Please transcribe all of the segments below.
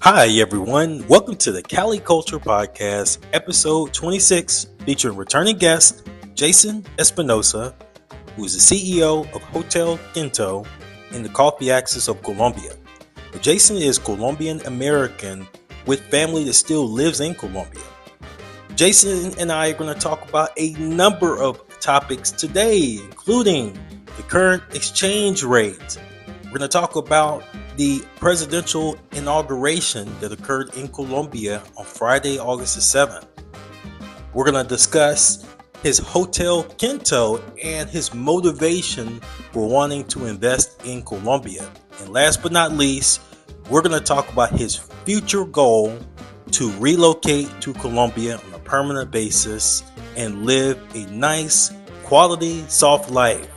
Hi, everyone. Welcome to the CALI Culture Podcast, episode 26, featuring returning guest Jason Espinosa, who is the CEO of Hotel Quinto in the coffee axis of Colombia. Jason is Colombian American with family that still lives in Colombia. Jason and I are going to talk about a number of topics today, including the current exchange rate. We're going to talk about the presidential inauguration that occurred in Colombia on Friday, August the 7th. We're going to discuss his Hotel Quinto and his motivation for wanting to invest in Colombia. And last but not least, we're going to talk about his future goal to relocate to Colombia on a permanent basis and live a nice, quality, soft life.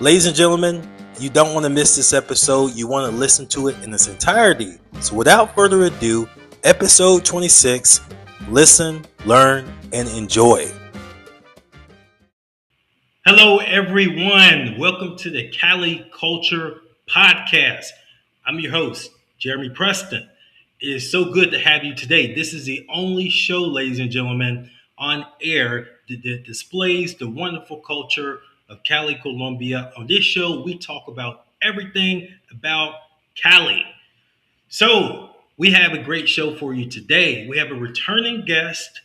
Ladies and gentlemen, you don't want to miss this episode. You want to listen to it in its entirety. So without further ado, episode 26, listen, learn, and enjoy. Hello, everyone. Welcome to the CALI Culture Podcast. I'm your host, Jeremy Preston. It is so good to have you today. This is the only show, ladies and gentlemen, on air that displays the wonderful culture of Cali, Colombia. On this show, we talk about everything about Cali. So we have a great show for you today. We have a returning guest.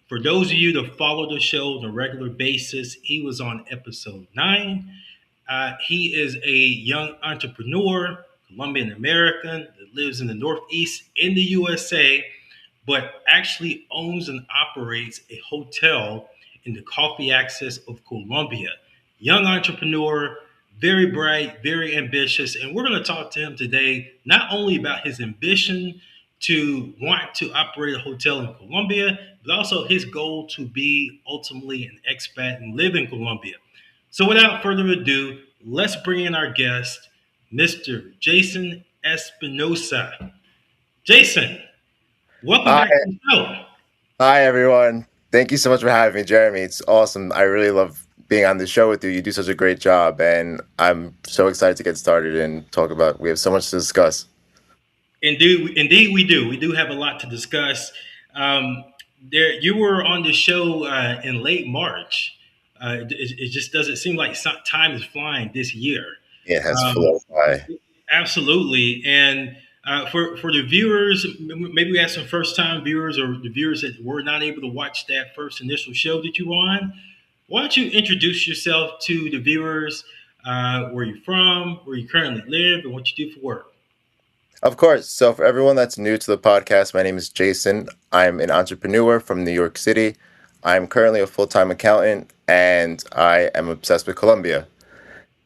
For those of you that follow the show on a regular basis, he was on episode 9. He is a young entrepreneur, Colombian American that lives in the Northeast in the USA, but actually owns and operates a hotel in the coffee axis of Colombia. Young entrepreneur, very bright, very ambitious. And we're going to talk to him today, not only about his ambition to want to operate a hotel in Colombia, but also his goal to be ultimately an expat and live in Colombia. So without further ado, let's bring in our guest, Mr. Jason Espinosa. Jason, welcome Hi, back to the show. hi everyone. Thank you so much for having me, Jeremy. It's awesome. I really love being on the show with you. You do such a great job, and I'm so excited to get started and talk about. We have so much to discuss. Indeed, we do. We do have a lot to discuss. Um, you were on the show in late March. It just doesn't seem like time is flying this year. It has Um, flown by. Absolutely. And for the viewers, maybe we have some first time viewers or the viewers that were not able to watch that first initial show that you were on. Why don't you introduce yourself to the viewers? Where you're from, where you currently live, and what you do for work. Of course. So, for everyone that's new to the podcast, my name is Jason. I'm an entrepreneur from New York City. I'm currently a full time accountant, and I am obsessed with Colombia.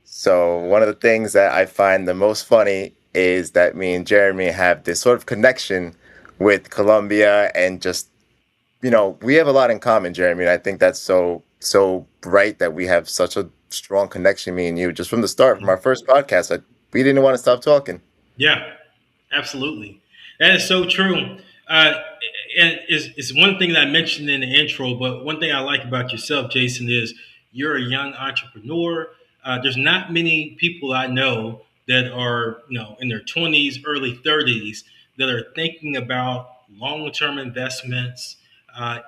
So, one of the things that I find the most funny is that me and Jeremy have this sort of connection with Colombia and just we have a lot in common, Jeremy, and I think that's so right that we have such a strong connection, me and you, just from the start, from our first podcast. We didn't want to stop talking. Yeah, absolutely. That is so true. Uh, and it's one thing that I mentioned in the intro, but one thing I like about yourself, Jason, is you're a young entrepreneur. There's not many people I know that are, in their 20s, early 30s that are thinking about long-term investments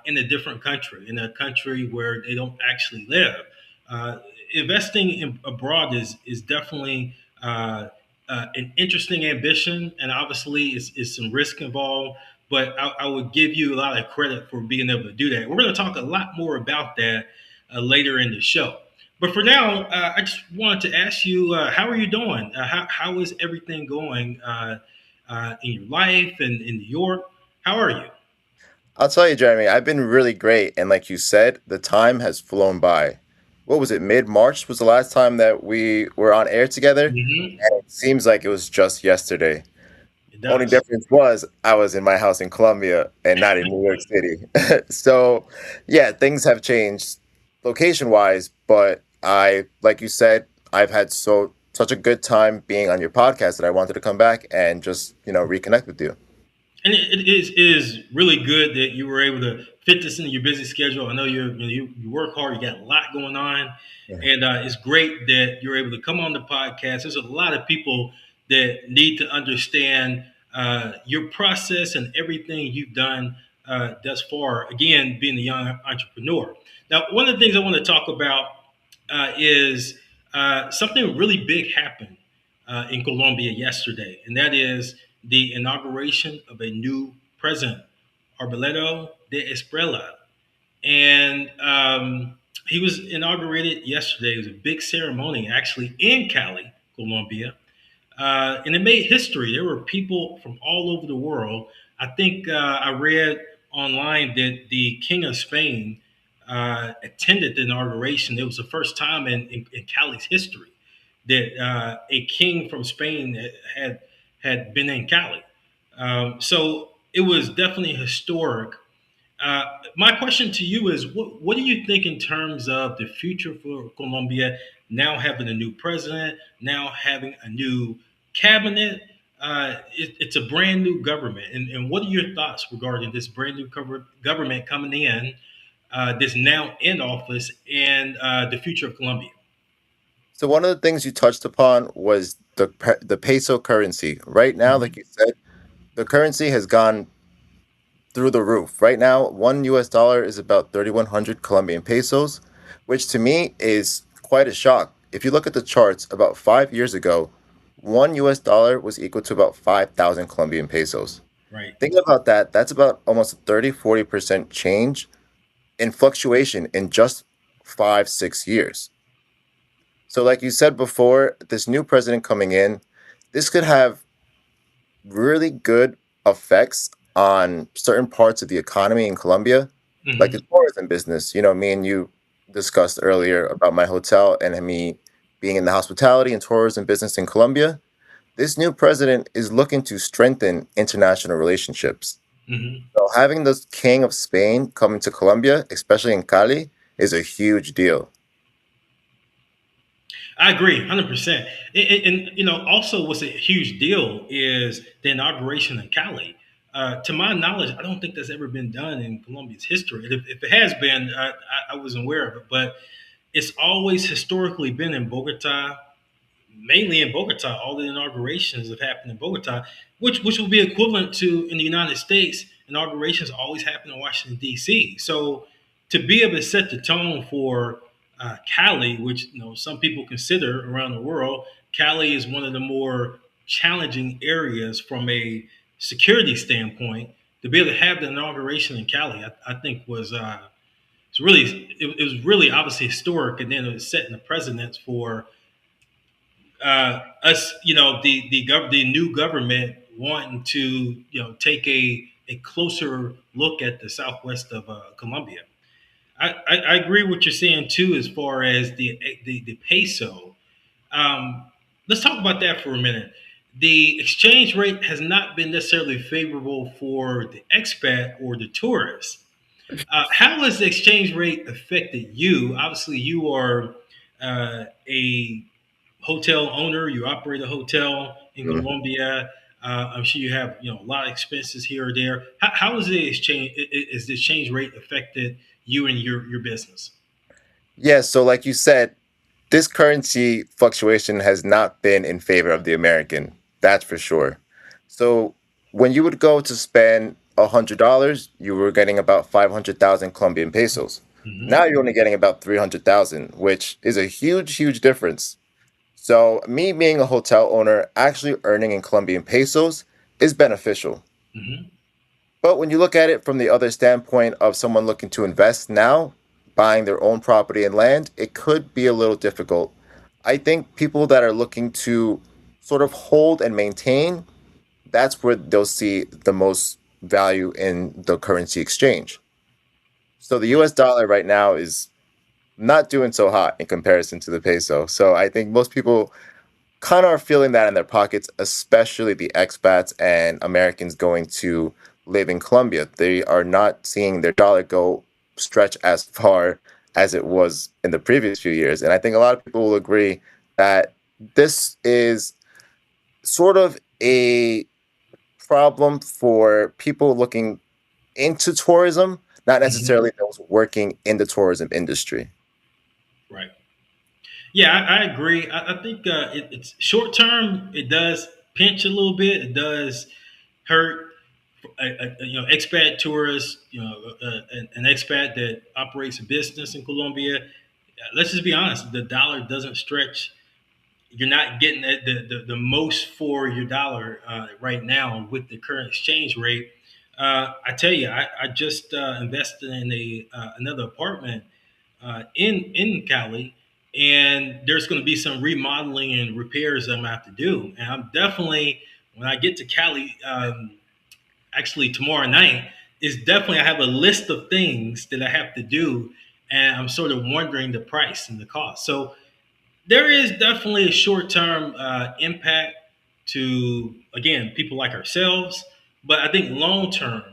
in a different country, in a country where they don't actually live. Uh, Investing abroad is definitely an interesting ambition, and obviously is some risk involved. But I would give you a lot of credit for being able to do that. We're going to talk a lot more about that later in the show. But for now, I just wanted to ask you, how are you doing? How is everything going in your life and in New York? How are you? I'll tell you, Jeremy, I've been really great. And like you said, the time has flown by. What was it? Mid-March was the last time that we were on air together. Hmm. And it seems like it was just yesterday. It Only does. difference was I was in my house in Colombia and not in New York City. So, yeah, things have changed location wise, but like you said, I've had such a good time being on your podcast that I wanted to come back and just, reconnect with you. And it is really good that you were able to fit this into your busy schedule. I know you work hard, you got a lot going on, Yeah. and it's great that you're able to come on the podcast. There's a lot of people that need to understand your process and everything you've done thus far. Again, being a young entrepreneur. Now, one of the things I want to talk about is something really big happened in Colombia yesterday, and that is the inauguration of a new president, Arbeloa de Esprella. And he was inaugurated yesterday. It was a big ceremony, actually, in Cali, Colombia. And it made history. There were people from all over the world. I think I read online that the King of Spain attended the inauguration. It was the first time in Cali's history that a king from Spain had been in Cali. So it was definitely historic. uh, my question to you is what do you think in terms of the future for Colombia now having a new president, now having a new cabinet? It's a brand new government. And what are your thoughts regarding this brand new government coming in, that's now in office, and the future of Colombia? So one of the things you touched upon was the peso currency. Right now, like Mhm. you said, the currency has gone through the roof. Right now, one US dollar is about 3,100 Colombian pesos, which to me is quite a shock. If you look at the charts, about 5 years ago, one US dollar was equal to about 5,000 Colombian pesos. Right. Think about that. That's about almost a 30-40% change in fluctuation in just 5-6 years. So, like you said before, this new president coming in, this could have really good effects on certain parts of the economy in Colombia, like the Hmm. tourism business. Me and you discussed earlier about my hotel and me being in the hospitality and tourism business in Colombia. This new president is looking to strengthen international relationships. Hmm. So having the King of Spain coming to Colombia, especially in Cali, is a huge deal. I agree, 100%. And also what's a huge deal is the inauguration in Cali. To my knowledge, I don't think that's ever been done in Colombia's history. And if it has been, I wasn't aware of it. But it's always historically been in Bogota, mainly in Bogota. All the inaugurations have happened in Bogota, which will be equivalent to in the United States. Inaugurations always happen in Washington D.C. So to be able to set the tone for Cali, which some people consider around the world, Cali is one of the more challenging areas from a security standpoint. To be able to have the inauguration in Cali, I think it was really obviously historic, and then it was setting the precedence for us, the new government wanting to, take a closer look at the southwest of Colombia. I agree with what you're saying too, as far as the peso. Um, let's talk about that for a minute. The exchange rate has not been necessarily favorable for the expat or the tourist. How has the exchange rate affected you? Obviously, you are a hotel owner. You operate a hotel in Mhm. Colombia. I'm sure you have a lot of expenses here or there. How is the exchange? Is the exchange rate affected you and your business? Yeah, so like you said, this currency fluctuation has not been in favor of the American. That's for sure. So when you would go to spend $100, you were getting about 500,000 Colombian pesos. Now Hmm. you're only getting about 300,000, which is a huge, huge difference. So me being a hotel owner, actually earning in Colombian pesos is beneficial. Hmm. But when you look at it from the other standpoint of someone looking to invest now, buying their own property and land, it could be a little difficult. I think people that are looking to sort of hold and maintain, that's where they'll see the most value in the currency exchange. So the Right. US dollar right now is not doing so hot in comparison to the peso. So I think most people kind of are feeling that in their pockets, especially the expats and Americans going to live in Colombia. They are not seeing their dollar go stretch as far as it was in the previous few years. And I think a lot of people will agree that this is sort of a problem for people looking into tourism, not Hmm. necessarily those working in the tourism industry. Right. Yeah, I agree. I think it's short term. It does pinch a little bit. It does. hurt expat tourist, an expat that operates a business in Colombia. Let's just be honest, the dollar doesn't stretch. You're not getting the most for your dollar right now with the current exchange rate. I tell you, I just invested in a another apartment in Cali, and there's going to be some remodeling and repairs that I'm gonna have to do. And I'm definitely, when I get to Cali, actually tomorrow night, is definitely, I have a list of things that I have to do, and I'm sort of wondering the price and the cost. So there is definitely a short term impact to, again, people like ourselves, but I think long term,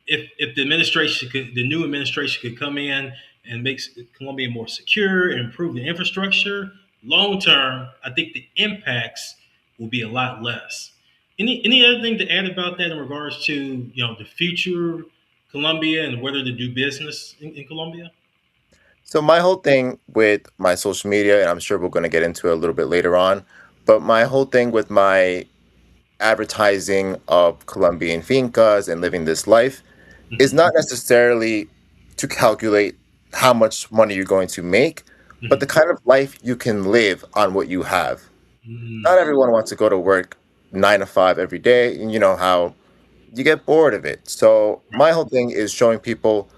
if the administration could, the new administration could come in and make Colombia more secure and improve the infrastructure, long term, I think the impacts will be a lot less. Any other thing to add about that in regards to the future Colombia and whether to do business in Colombia? So my whole thing with my social media, and I'm sure we're going to get into it a little bit later on, but my whole thing with my advertising of Colombian fincas and living this life is Hmm. not necessarily to calculate how much money you're going to make, but the Hmm. kind of life you can live on what you have. Not Mm. everyone wants to go to work 9 to 5 every day, and you know how you get bored of it. So my whole thing is showing people,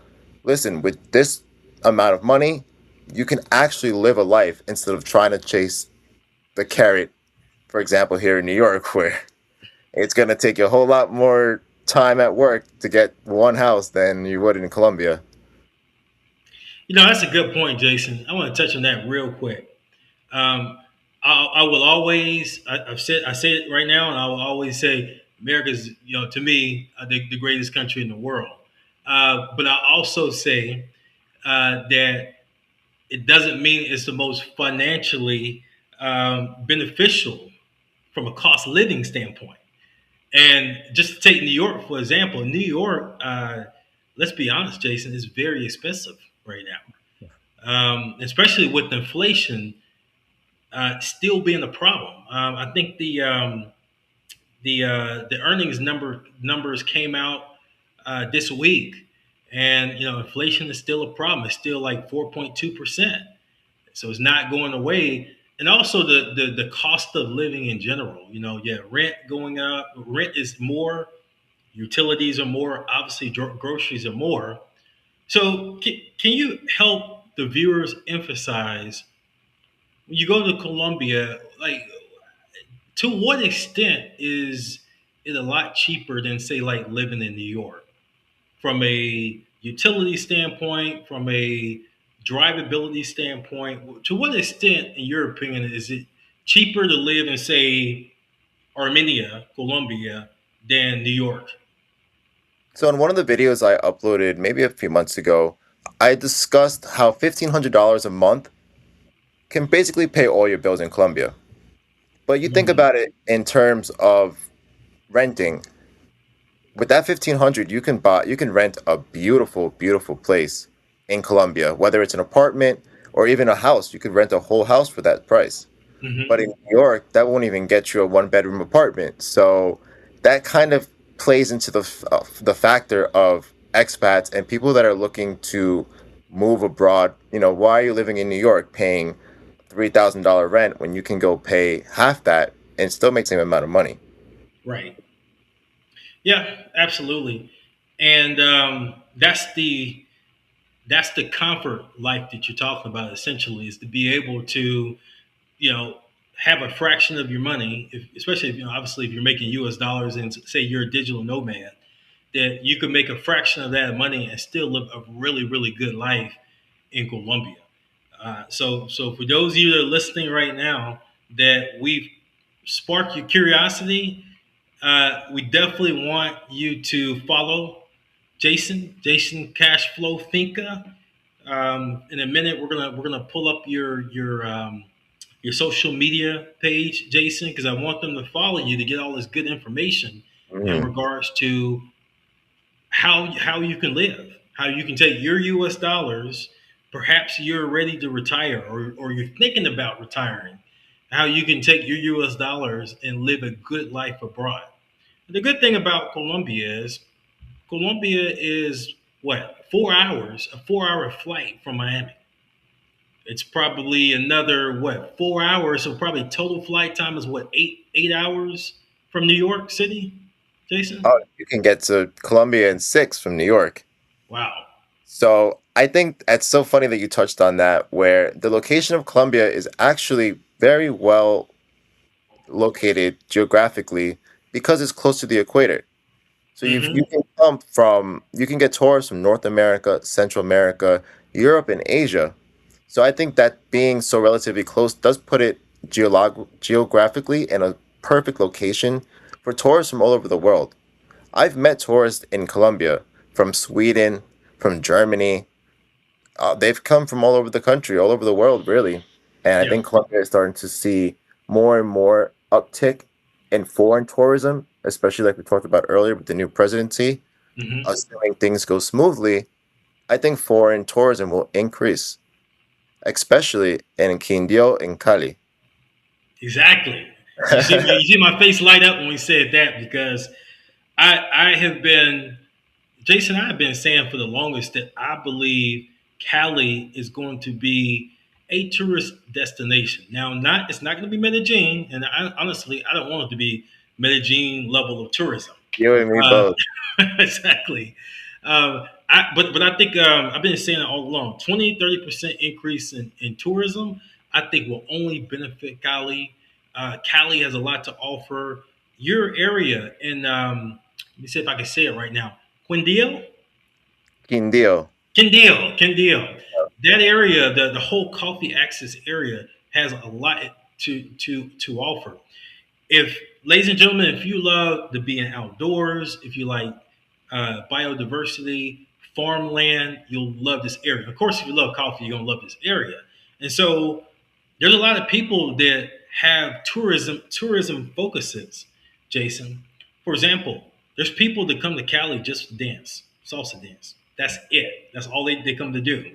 listen, with this amount of money, you can actually live a life instead of trying to chase the carrot. For example, here in New York, where it's going to take you a whole lot more time at work to get one house than you would in Colombia. That's a good point, Jason. I want to touch on that real quick. Um, I will always, I say it right now, and I will always say America's, to me, the greatest country in the world. But I also say that it doesn't mean it's the most financially beneficial from a cost of living standpoint. And just to take New York for example, New York, let's be honest, Jason, is very expensive right now, especially with inflation still being a problem. I think the earnings numbers came out this week, and inflation is still a problem. It's still like 4.2%, so it's not going away. And also the cost of living in general. Yeah, rent going up. Rent is more. Utilities are more. Obviously, groceries are more. So can you help the viewers emphasize when you go to Colombia, like to what extent is it a lot cheaper than say like living in New York from a utility standpoint, from a drivability standpoint? To what extent, in your opinion, is it cheaper to live in say Armenia, Colombia, than New York? So in one of the videos I uploaded maybe a few months ago, I discussed how $1,500 a month can basically pay all your bills in Colombia. But you think Mm, about it in terms of renting. With that 1,500, you can rent a beautiful, beautiful place in Colombia, whether it's an apartment or even a house. You could rent a whole house for that price. But in hmm. New York, that won't even get you a one-bedroom apartment. So that kind of plays into the factor of expats and people that are looking to move abroad. You know, why are you living in New York paying $3,000 rent when you can go pay half that and still make the same amount of money? Right. Yeah, absolutely. And that's the comfort life that you're talking about. Essentially, is to be able to you know have a fraction of your money, especially if obviously if you're making U.S. dollars and say you're a digital nomad, that you can make a fraction of that money and still live a really really good life in Colombia. So for those of you that are listening right now, that we've sparked your curiosity, we definitely want you to follow Jason Cashflow Finca. In a minute, we're gonna pull up your social media page, Jason, because I want them to follow you to get all this good information in Mhm. regards to how you can live, how you can take your U.S. dollars. Perhaps you're ready to retire, or you're thinking about retiring, how you can take your US dollars and live a good life abroad. The good thing about Colombia is what, 4 hours, a 4 hour flight from Miami. It's probably another what, 4 hours. So probably total flight time is what, eight hours from New York City, Jason? Oh, you can get to Colombia in 6 from New York. Wow. So I think it's so funny that you touched on that, where the location of Colombia is actually very well located geographically because it's close to the equator. So you Mm-hmm. can you can get tourists from North America, Central America, Europe, and Asia. So I think that being so relatively close does put it geographically in a perfect location for tourists from all over the world. I've met tourists in Colombia from Sweden, from Germany. They've come from all over the country, all over the world, really. And I Yeah. think Colombia is starting to see more and more uptick in foreign tourism, especially like we talked about earlier with the new presidency. Mm-hmm. Assuming things go smoothly, I think foreign tourism will increase, especially in Quindío and Cali. Exactly. You see my face light up when we said that because I have been Jason, I have been saying for the longest that I believe Cali is going to be a tourist destination. Now, not it's not going to be Medellin, and honestly, I don't want it to be Medellin level of tourism. You and me Uh, both. exactly. But I think I've been saying it all along. 20-30% increase in tourism, I think will only benefit Cali. Cali has a lot to offer. Your area in let me see if I can say it right now. Quindío, Quindío. Quindío. That area, the whole coffee access area, has a lot to offer. If, ladies and gentlemen, if you love the being outdoors, if you like biodiversity, farmland, you'll love this area. Of course, if you love coffee, you're gonna love this area. And so there's a lot of people that have tourism focuses, Jason. For example, there's people that come to Cali just to dance, salsa dance. That's it. That's all they come to do.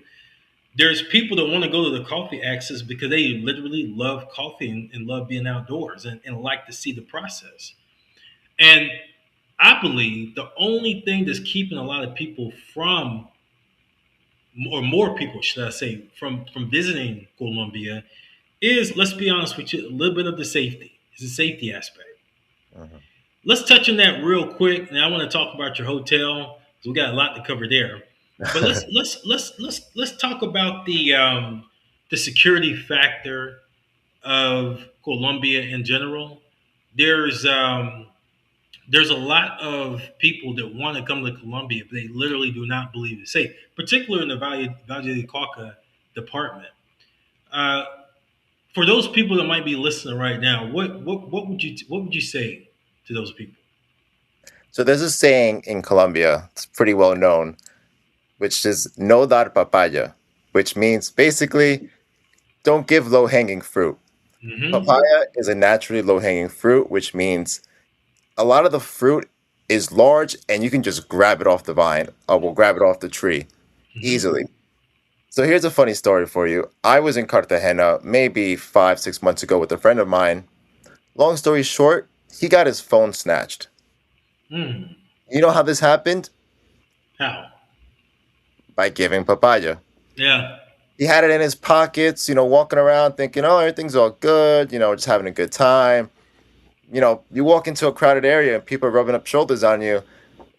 There's people that want to go to the coffee access because they literally love coffee and love being outdoors and like to see the process. And I believe the only thing that's keeping a lot of people from, or more people, should I say, from visiting Colombia is, let's be honest with you, a little bit of the safety. It's a safety aspect. Mhm. Let's touch on that real quick. And I want to talk about your hotel because we got a lot to cover there. But let's talk about the security factor of Colombia in general. There's um, there's a lot of people that want to come to Colombia, but they literally do not believe it's safe, particularly in the Valle del Cauca department. Uh, for those people that might be listening right now, what would you say to those people? So there's a saying in Colombia, it's pretty well known, which is no dar papaya, which means basically don't give low hanging fruit. Mm-hmm. Papaya is a naturally low hanging fruit, which means a lot of the fruit is large and you can just grab it off the vine or we'll grab it off the tree Mm-hmm. easily. So here's a funny story for you. I was in Cartagena maybe 5, 6 months ago with a friend of mine. Long story short, he got his phone snatched. Mm. You know how this happened? How? By giving papaya. Yeah. He had it in his pockets, walking around thinking, oh, everything's all good, just having a good time. You walk into a crowded area and people are rubbing up shoulders on you.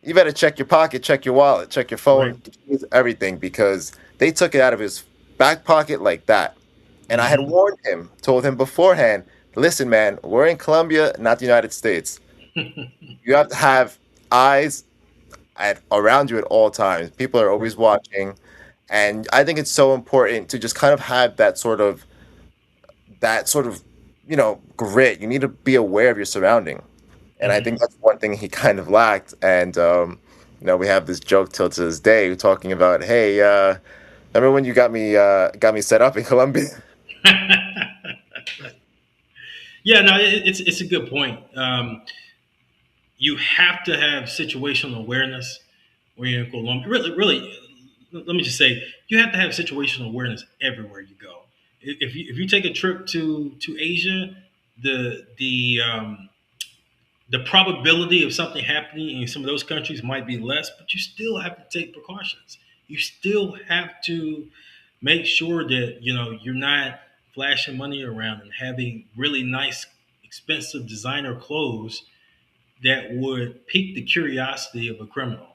You better check your pocket, check your wallet, check your Right. phone, everything, because they took it out of his back pocket like that. And I had Mm-hmm. warned him, told him beforehand, listen, man, we're in Colombia, not the United States. You have to have eyes around you at all times. People are Right. always watching. And I think it's so important to just kind of have that sort of, grit. You need to be aware of your surrounding. And I think Mm-hmm. that's one thing he kind of lacked. And we have this joke till to this day talking about, hey, remember when you got me set up in Colombia? Yeah. No, it's a good point. You have to have situational awareness when you're in Colombia. Really, really, let me just say, you have to have situational awareness everywhere you go. If you take a trip to Asia, the the um, the probability of something happening in some of those countries might be less, but you still have to take precautions. You still have to make sure that you're not flashing money around and having really nice, expensive designer clothes that would pique the curiosity of a criminal.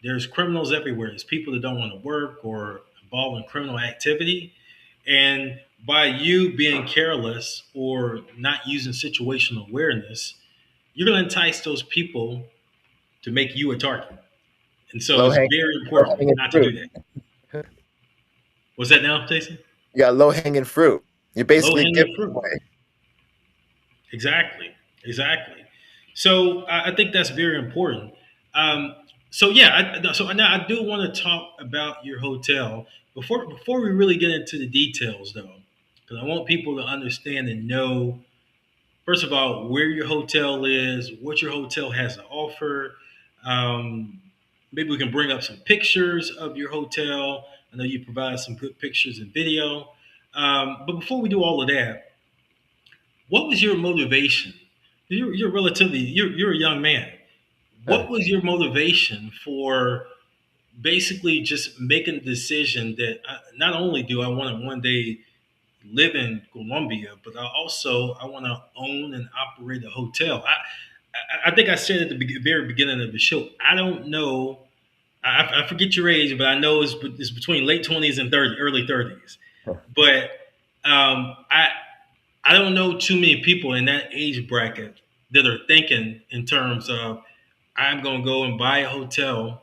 There's criminals everywhere. There's people that don't want to work or involved in criminal activity. And by you being careless or not using situational awareness, you're going to entice those people to make you a target. And so Low it's hanging, very low important hanging not to do fruit. that. What's that now, Jason? You got low hanging fruit. You Low basically give hanging it fruit. away. Exactly. Exactly. So I think that's very important. Um, so yeah, so now I do want to talk about your hotel before we really get into the details, though, because I want people to understand and know, first of all, where your hotel is, what your hotel has to offer. Um, Maybe we can bring up some pictures of your hotel. I know you provide some good pictures and video. But before we do all of that, what was your motivation? You're relatively you're a young man. Uh, What was your motivation for basically just making the decision that not only do I want to one day live in Colombia, but I want to own and operate a hotel. I think I said at the very beginning of the show. I don't know. I forget your age, but I know it's between late 20s and early 30s. But I don't know too many people in that age bracket that are thinking in terms of I'm going to go and buy a hotel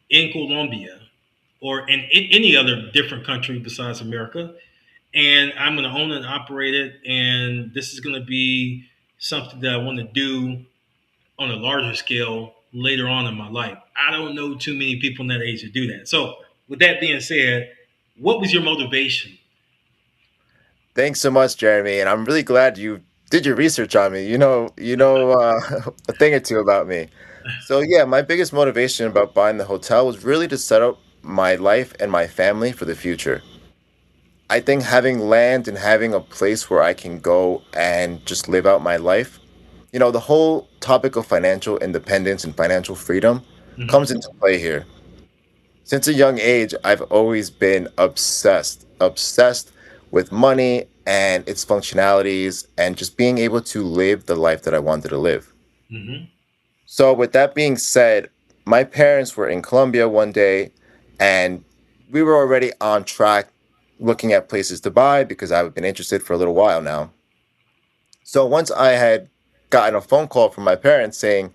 in Colombia or in any other different country besides America, and I'm going to own and operate it. And this is going to be something that I want to do on a larger scale later on in my life. I don't know too many people in that age that do that. So, with that being said, what was your motivation? Thanks so much, Jeremy, and I'm really glad you did your research on me. A thing or two about me. So yeah, my biggest motivation about buying the hotel was really to set up my life and my family for the future. I think having land and having a place where I can go and just live out my life, the whole topic of financial independence and financial freedom comes Hmm. into play here. Since a young age, I've always been obsessed with money and its functionalities and just being able to live the life that I wanted to live. Hmm. So, with that being said, my parents were in Colombia one day and we were already on track looking at places to buy because I've been interested for a little while now. So, once I had gotten a phone call from my parents saying,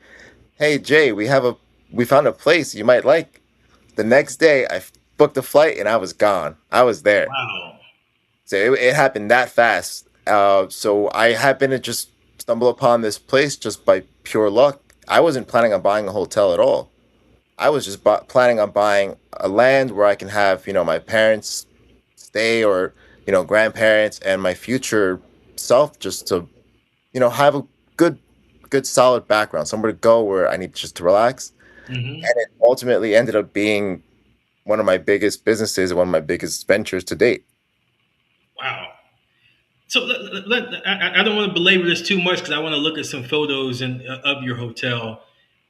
"Hey Jay, we found a place you might like." The next day, booked a flight and I was gone. I was there. Wow. So it happened that fast. So I happened to just stumble upon this place just by pure luck. I wasn't planning on buying a hotel at all. I was just planning on buying a land where I can have, my parents stay or, grandparents and my future self just to, have a good, good solid background, somewhere to go where I need just to relax. Hmm. And it ultimately ended up being one of my biggest businesses, one of my biggest ventures to date. Wow. So I don't want to belabor this too much because I want to look at some photos of your hotel.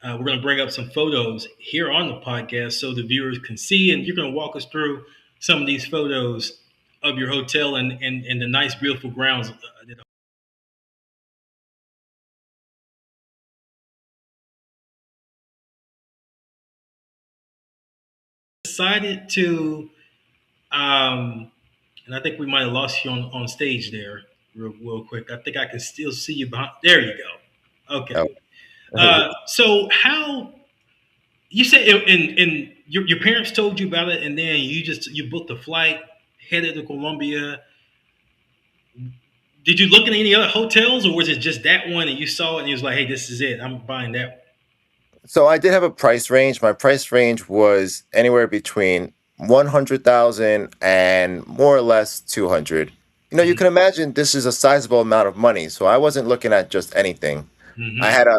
We're going to bring up some photos here on the podcast so the viewers can see, and you're going to walk us through some of these photos of your hotel and the nice, beautiful grounds. That decided to, and I think we might have lost you on stage there real quick. I think I can still see you behind. There you go. Oh. Okay. So how you said and your parents told you about it, and then you booked a flight, headed to Colombia. Did you look at any other hotels, or was it just that one and you saw it and you was like, "Hey, this is it. I'm buying that." So I did have a price range. My price range was anywhere between 100,000 and more or less 200. You Mm-hmm. can imagine this is a sizable amount of money, so I wasn't looking at just anything. I Mm-hmm. had a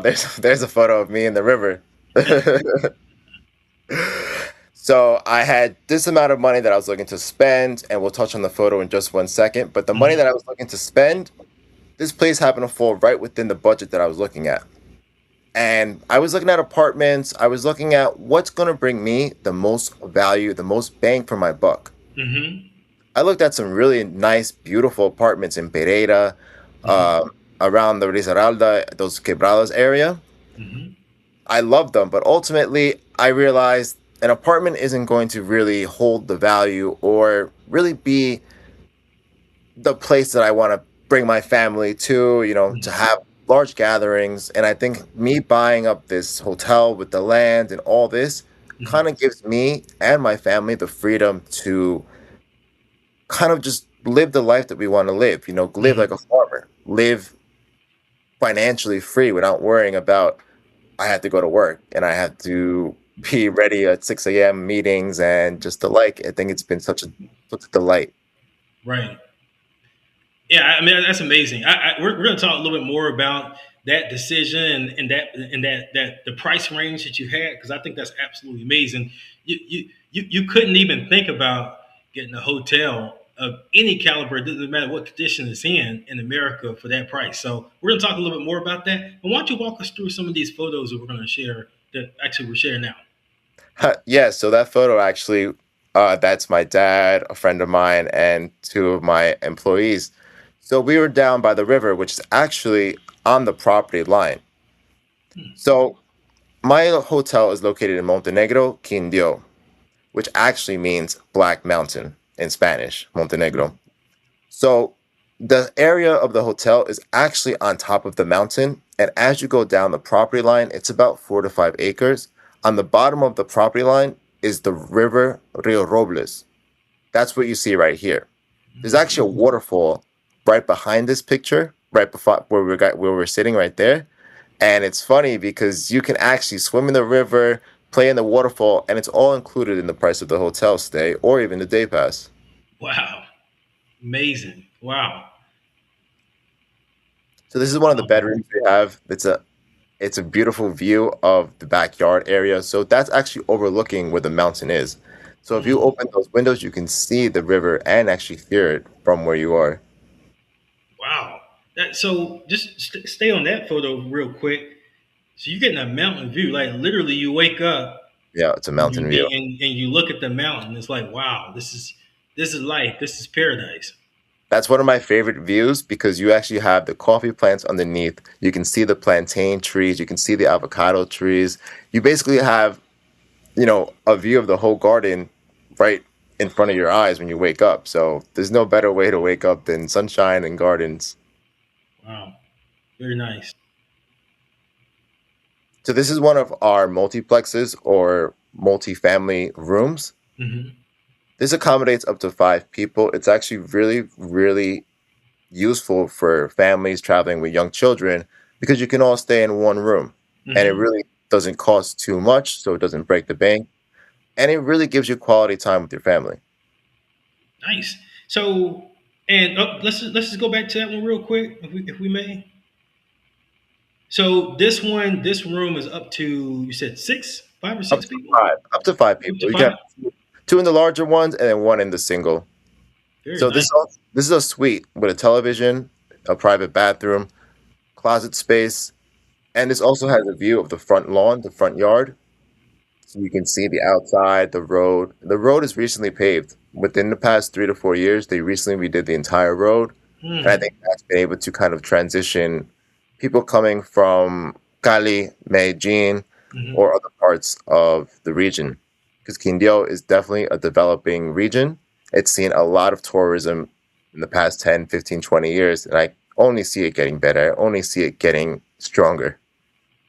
there's there's a photo of me in the river. So I had this amount of money that I was looking to spend, and we'll touch on the photo in just 1 second. But the money Mhm. that I was looking to spend, this place happened to fall right within the budget that I was looking at. And I was looking at apartments. I was looking at what's going to bring me the most value, the most bang for my buck. Mhm. I looked at some really nice, beautiful apartments in Pereira, Mhm. around the Risaralda, those Quebradas area. Mhm. I loved them, but ultimately, I realized an apartment isn't going to really hold the value or really be the place that I want to bring my family to, to Mhm. have large gatherings. And I think me buying up this hotel with the land and all this kind Mhm. of gives me and my family the freedom to kind of just live the life that we want to live, live like Mhm. a farmer, live financially free without worrying about I have to go to work and I have to be ready at 6 a.m. meetings and just the like. I think it's been such a delight. Right. Yeah, I mean that's amazing. We're going to talk a little bit more about that decision and that the price range that you had because I think that's absolutely amazing. You couldn't even think about getting a hotel of any caliber, it doesn't matter what condition it's in America for that price. So we're going to talk a little bit more about that. And why don't you walk us through some of these photos that we're going to share that actually we're sharing now? Yeah, so that photo actually, that's my dad, a friend of mine, and two of my employees. So we were down by the river, which is actually on the property line. So my hotel is located in Montenegro, Quindio, which actually means Black Mountain in Spanish, Montenegro. So the area of the hotel is actually on top of the mountain. And as you go down the property line, it's about 4 to 5 acres. On the bottom of the property line is the river Rio Robles. That's what you see right here. There's actually a waterfall right behind this picture, right before where we're sitting right there. And it's funny because you can actually swim in the river, play in the waterfall, and it's all included in the price of the hotel stay or even the day pass. Wow, amazing! Wow. So this is one of the Um, bedrooms we have. It's a beautiful view of the backyard area. So that's actually overlooking where the mountain is. So if you mm. open those windows, you can see the river and actually hear it from where you are. Wow. So just stay on that photo real quick. So you're getting a mountain view. Like literally, you wake up Yeah, it's a mountain view. and you look at the mountain. It's like, wow, this is life. This is paradise. That's one of my favorite views because you actually have the coffee plants underneath. You can see the plantain trees. You can see the avocado trees. You basically have, a view of the whole garden right in front of your eyes when you wake up. So there's no better way to wake up than sunshine and gardens. Wow, very nice. So this is one of our multiplexes or multifamily rooms. Hmm. This accommodates up to 5 people. It's actually really, really useful for families traveling with young children because you can all stay in one room and it Hmm. really doesn't cost too much, so it doesn't break the bank, and it really gives you quality time with your family. Nice. So and let's just go back to that one real quick, if we may. So this room is up to you said six, five or Up six to people, five, up to five up to people. You can five. have two in the larger ones and then one in the single. Very So nice. this is a suite with a television, a private bathroom, closet space, and this also has a view of the front lawn, the front yard. So you can see the outside, the road. The road is recently paved. Within the past 3 to 4 years, they recently redid the entire road. And I Hmm. think that's been able to kind of transition people coming from Cali, Medellin, Hmm. or other parts of the region. Because Quindío is definitely a developing region. It's seen a lot of tourism in the past 10, 15, 20 years. And I only see it getting better. I only see it getting stronger.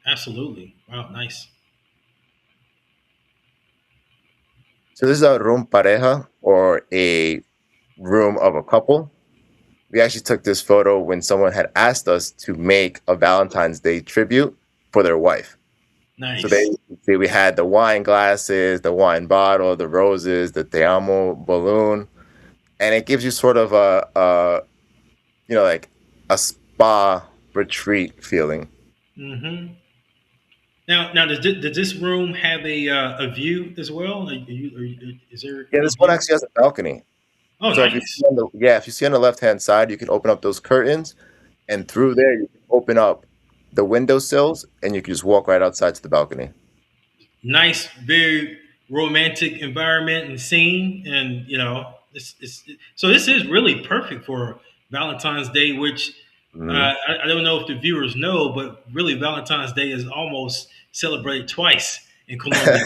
Absolutely. Wow. Nice. So this is a room pareja or a room of a couple. We actually took this photo when someone had asked us to make a Valentine's Day tribute for their wife. So they Nice. see we had the wine glasses, the wine bottle, the roses, the te amo balloon, and it gives you sort of like a spa retreat feeling. Hmm. Now, does this room have a view as well? Is there Yeah, any this one view? actually has a balcony. Oh, So if you see nice. on the if you see on the left hand side, you can open up those curtains, and through there you can open up the windowsills, and you can just walk right outside to the balcony. Nice, very romantic environment and scene, and so this is really perfect for Valentine's Day, which Hmm. I don't know if the viewers know, but really Valentine's Day is almost celebrated twice in Colombia.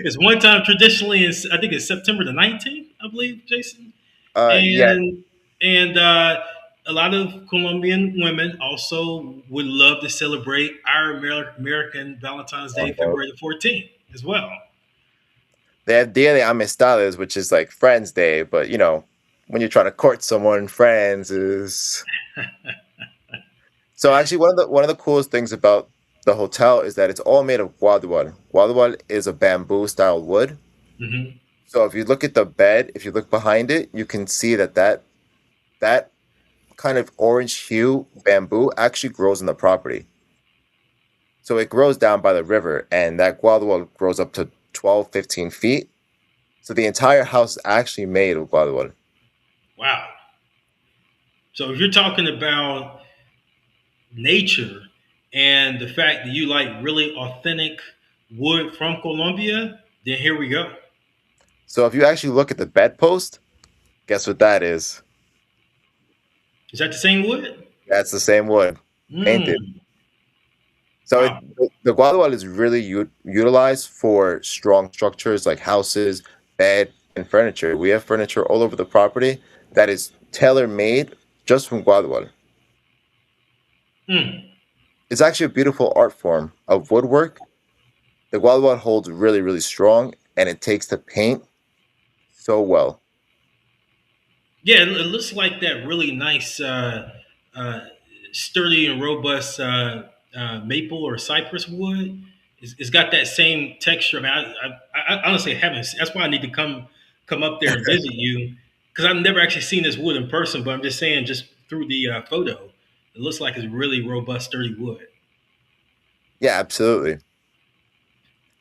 It's one time traditionally, I think it's September the 19th, I believe, Jason, Yeah, and a lot of Colombian women also would love to celebrate our American Valentine's Day, February the 14th, as well. they have Dia de Amistades, which is like Friends Day, but when you're trying to court someone, friends is. So actually, one of the coolest things about the hotel is that it's all made of guadual. Guadual is a bamboo style wood. Hmm. So if you look at the bed, if you look behind it, you can see that kind of orange hue bamboo actually grows in the property. So it grows down by the river, and that guadual grows up to 12, 15 feet. So the entire house is actually made of guadual. Wow. So if you're talking about nature and the fact that you like really authentic wood from Colombia, then here we go. So if you actually look at the bedpost, guess what that is? Is that the same wood? That's the same wood, painted. Mm. So Wow. the guadual is really utilized for strong structures like houses, bed, and furniture. We have furniture all over the property that is tailor made just from guadual. Mm. It's actually a beautiful art form of woodwork. The guadual holds really, really strong, and it takes to paint so well. Yeah, it looks like that really nice, uh, sturdy and robust maple or cypress wood. It's got that same texture. I mean, I honestly haven't. That's why I need to come up there and visit you because I've never actually seen this wood in person. But I'm just saying, just through the photo, it looks like it's really robust, sturdy wood. Yeah, absolutely.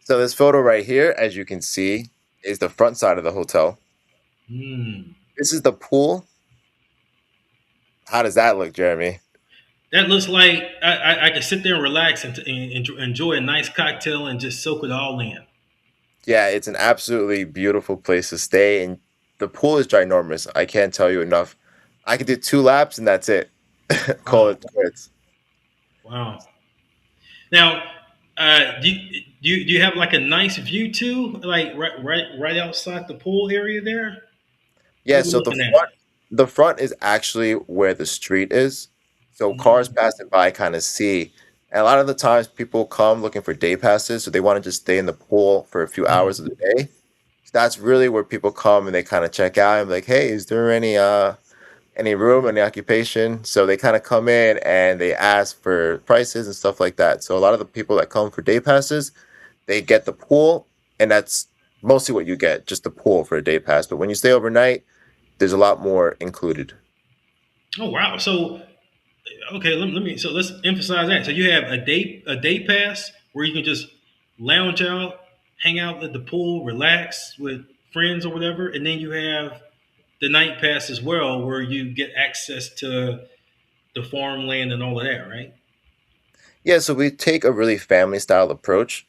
So this photo right here, as you can see, is the front side of the hotel. Mm. This is the pool. How does that look, Jeremy? That looks like I could sit there and relax and enjoy a nice cocktail and just soak it all in. Yeah, it's an absolutely beautiful place to stay, and the pool is ginormous. I can't tell you enough. I could do 2 laps and that's it. Call Wow, it quits. wow. Now, do you have like a nice view too, like right outside the pool area there? Yeah, What are we so looking at? the front is actually where the street is. So cars Mm, passing by kind of see. And a lot of the times people come looking for day passes, so they want to just stay in the pool for a few hours of mm, the day. So that's really where people come and they kind of check out and be like, hey, is there any room, any occupation? So they kind of come in and they ask for prices and stuff like that. So a lot of the people that come for day passes, they get the pool, and that's mostly what you get, just the pool for a day pass. But when you stay overnight, there's a lot more included. oh wow. So okay, let me so let's emphasize that. So you have a day pass where you can just lounge out, hang out at the pool, relax with friends or whatever, and then you have the night pass as well, where you get access to the farmland and all of that, right? Yeah, so we take a really family style approach.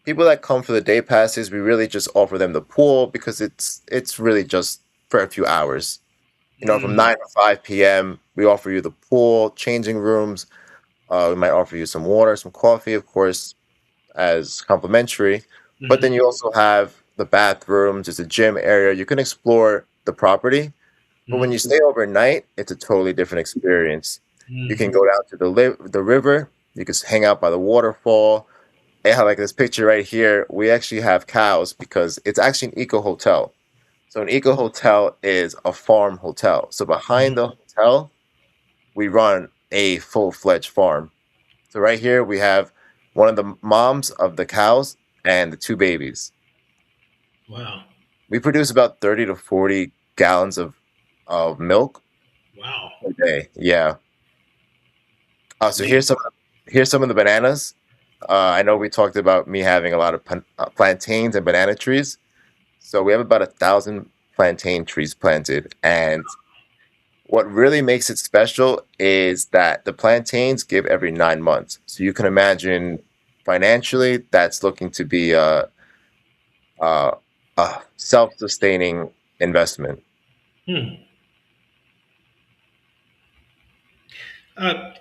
People that come for the day passes, we really just offer them the pool because it's really just for a few hours. From Mm, 9 to 5 p.m., we offer you the pool, changing rooms. We might offer you some water, some coffee, of course, as complimentary. But then hmm. you also have the bathrooms, there's a gym area. You can explore the property. But when you Mm, stay overnight, it's a totally different experience. You can mm. go down to the river. You can hang out by the waterfall. And like this picture right here, we actually have cows because it's actually an eco hotel. So an eco hotel is a farm hotel. So behind the hotel, we run a full-fledged farm. So right here we have one of the moms of the cows and the two babies. Wow. We produce about 30 to 40 gallons of milk Wow. per day. Yeah. So Man. here's some of the bananas. I know we talked about me having a lot of plantains and banana trees. So we have about 1,000 plantain trees planted. And what really makes it special is that the plantains give every 9 months. So you can imagine financially, that's looking to be a, a self-sustaining investment. Hmm. Uh,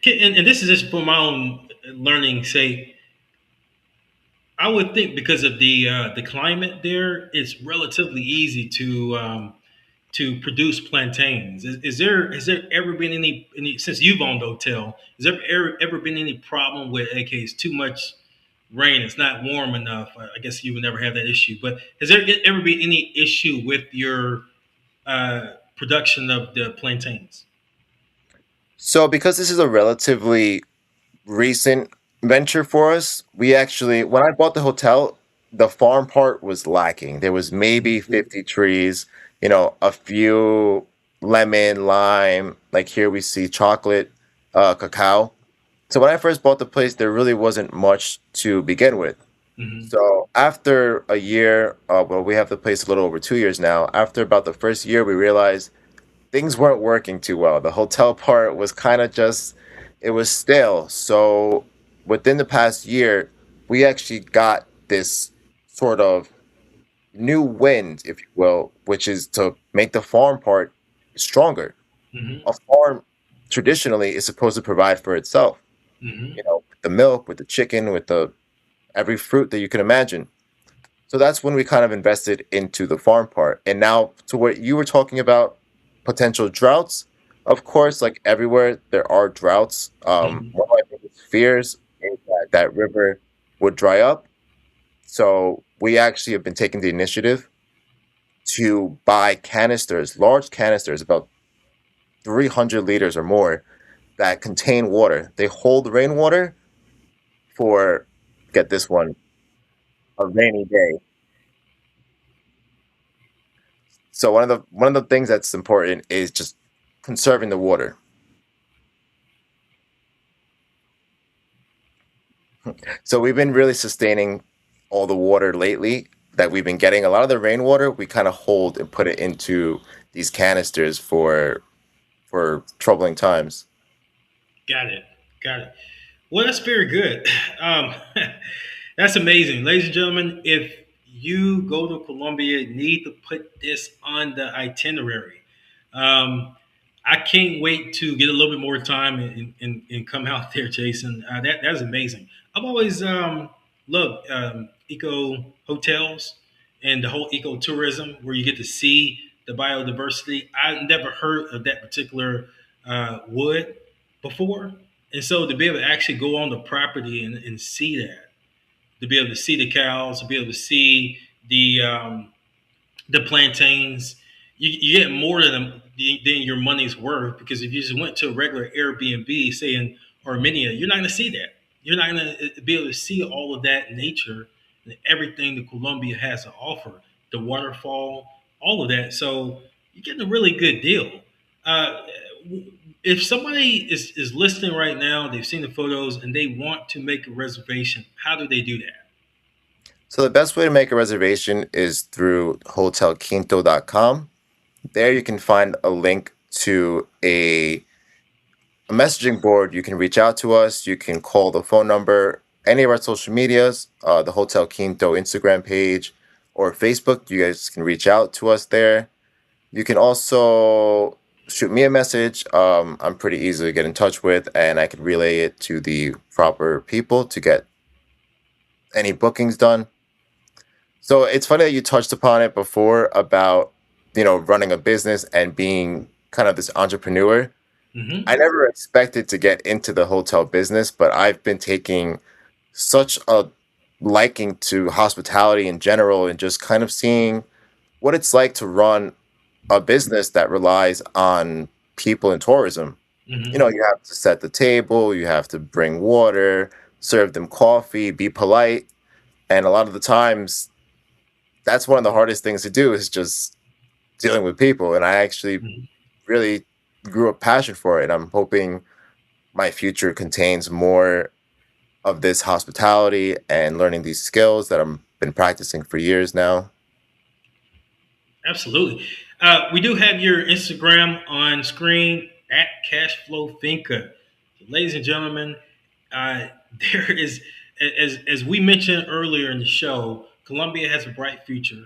and this is just for my own learning sake. I would think because of the climate there, it's relatively easy to produce plantains. Is there has there ever been any since you've owned the hotel? Has there ever been any problem with okay, it's too much rain, it's not warm enough? I guess you would never have that issue. But has there ever been any issue with your production of the plantains? So because this is a relatively recent venture for us, we actually, when I bought the hotel, the farm part was lacking. There was maybe 50 trees, a few lemon, lime, like here we see chocolate, cacao. So when I first bought the place, there really wasn't much to begin with. Mm-hmm. So after a year, well, we have the place a little over 2 years now. After about the first year, we realized things weren't working too well. The hotel part was kind of just, it was stale. So within the past year, we actually got this sort of new wind, if you will, which is to make the farm part stronger. Mm-hmm. A farm traditionally is supposed to provide for itself, Mm-hmm. with the milk, with the chicken, with the every fruit that you can imagine. So that's when we kind of invested into the farm part. And now to what you were talking about, potential droughts. Of course, like everywhere, there are droughts. Mm-hmm. One of my biggest fears is that that river would dry up. So we actually have been taking the initiative to buy canisters, large canisters, about 300 liters or more, that contain water. They hold rainwater for, get this one, a rainy day. So one of the things that's important is just conserving the water. So we've been really sustaining all the water lately that we've been getting. A lot of the rainwater we kind of hold and put it into these canisters for troubling times. Got it. Got it. Well, that's very good. Um, that's amazing, ladies and gentlemen. If you go to Colombia, you need to put this on the itinerary. Um, I can't wait to get a little bit more time and come out there, Jason. That's amazing. I've always loved eco hotels and the whole eco tourism where you get to see the biodiversity. I never heard of that particular wood before, and so to be able to actually go on the property and see that, to be able to see the cows, to be able to see the plantains, you get more than your money's worth because if you just went to a regular Airbnb, say in Armenia, you're not going to see that. You're not going to be able to see all of that nature and everything that Colombia has to offer, the waterfall, all of that. So you're getting a really good deal. Uh, if somebody is listening right now, they've seen the photos and they want to make a reservation, how do they do that? So the best way to make a reservation is through hotelquinto.com. There you can find a link to a messaging board. You can reach out to us. You can call the phone number, any of our social medias, the Hotel Quinto Instagram page or Facebook. You guys can reach out to us there. You can also shoot me a message. I'm pretty easy to get in touch with, and I can relay it to the proper people to get any bookings done. So it's funny that you touched upon it before about, running a business and being kind of this entrepreneur. I Mm-hmm. never expected to get into the hotel business, but I've been taking such a liking to hospitality in general and just kind of seeing what it's like to run a business that relies on people and tourism. Mm-hmm. You have to set the table, you have to bring water, serve them coffee, be polite. And a lot of the times, that's one of the hardest things to do is just dealing with people. And I actually really grew a passion for it. I'm hoping my future contains more of this hospitality and learning these skills that I've been practicing for years now. Absolutely. We do have your Instagram on screen at Cashflowfinca. Ladies and gentlemen, uh, there is, as we mentioned earlier in the show, Colombia has a bright future.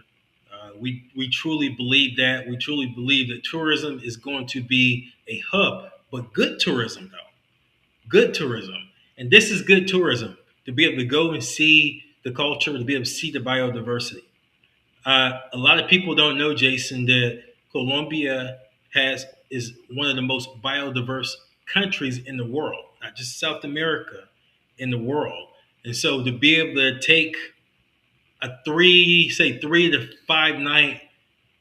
We truly believe that. We truly believe that tourism is going to be a hub, but good tourism, though. Good tourism. And this is good tourism to be able to go and see the culture, to be able to see the biodiversity. A lot of people don't know, Jason, that Colombia has is one of the most biodiverse countries in the world, not just South America, in the world. And so to be able to take a say 3 to 5 night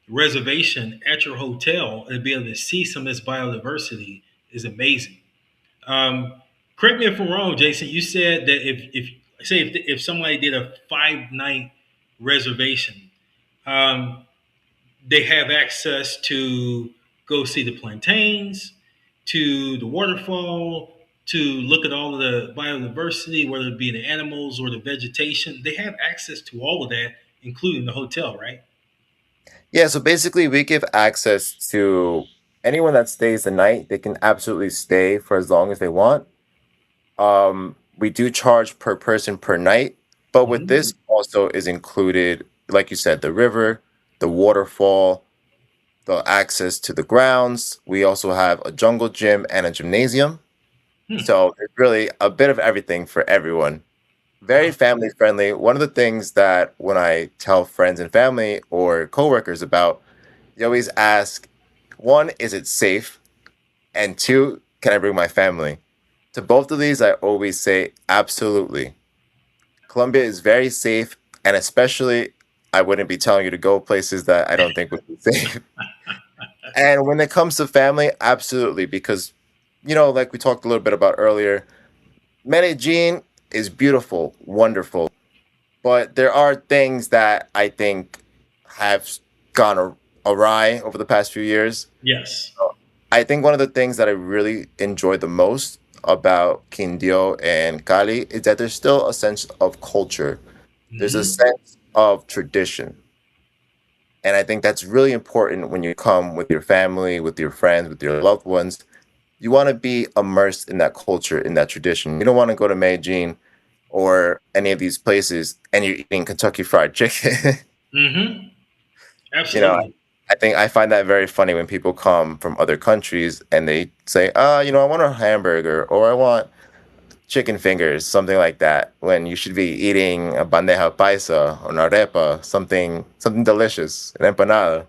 reservation at your hotel and be able to see some of this biodiversity is amazing. Um, Correct me if I'm wrong, Jason. You said that if somebody did a 5 night reservation, um, they have access to go see the plantains, to the waterfall, to look at all of the biodiversity, whether it be the animals or the vegetation. They have access to all of that, including the hotel, right? Yeah, so basically, we give access to anyone that stays the night. They can absolutely stay for as long as they want. We do charge per person per night, but with Mhm. this also is included, like you said, the river, the waterfall, the access to the grounds. We also have a jungle gym and a gymnasium. Hmm. So it's really a bit of everything for everyone. Very Wow. family friendly. One of the things that when I tell friends and family or coworkers about, they always ask, one, is it safe? And two, can I bring my family? To both of these, I always say absolutely. Colombia is very safe, and especially, I wouldn't be telling you to go places that I don't think would be safe. And when it comes to family, absolutely, because, like we talked a little bit about earlier, Medellin is beautiful, wonderful, but there are things that I think have gone awry over the past few years. Yes. I think one of the things that I really enjoy the most about Quindío and Cali is that there's still a sense of culture. There's a Hmm. sense of tradition. And I think that's really important when you come with your family, with your friends, with your loved ones. You want to be immersed in that culture, in that tradition. You don't want to go to Medellin or any of these places and you're eating Kentucky Fried Chicken. Hmm. you know, Absolutely. I think I find that very funny when people come from other countries and they say, I want a hamburger or I want chicken fingers, something like that, when you should be eating a bandeja paisa or una arepa, something delicious, an empanada.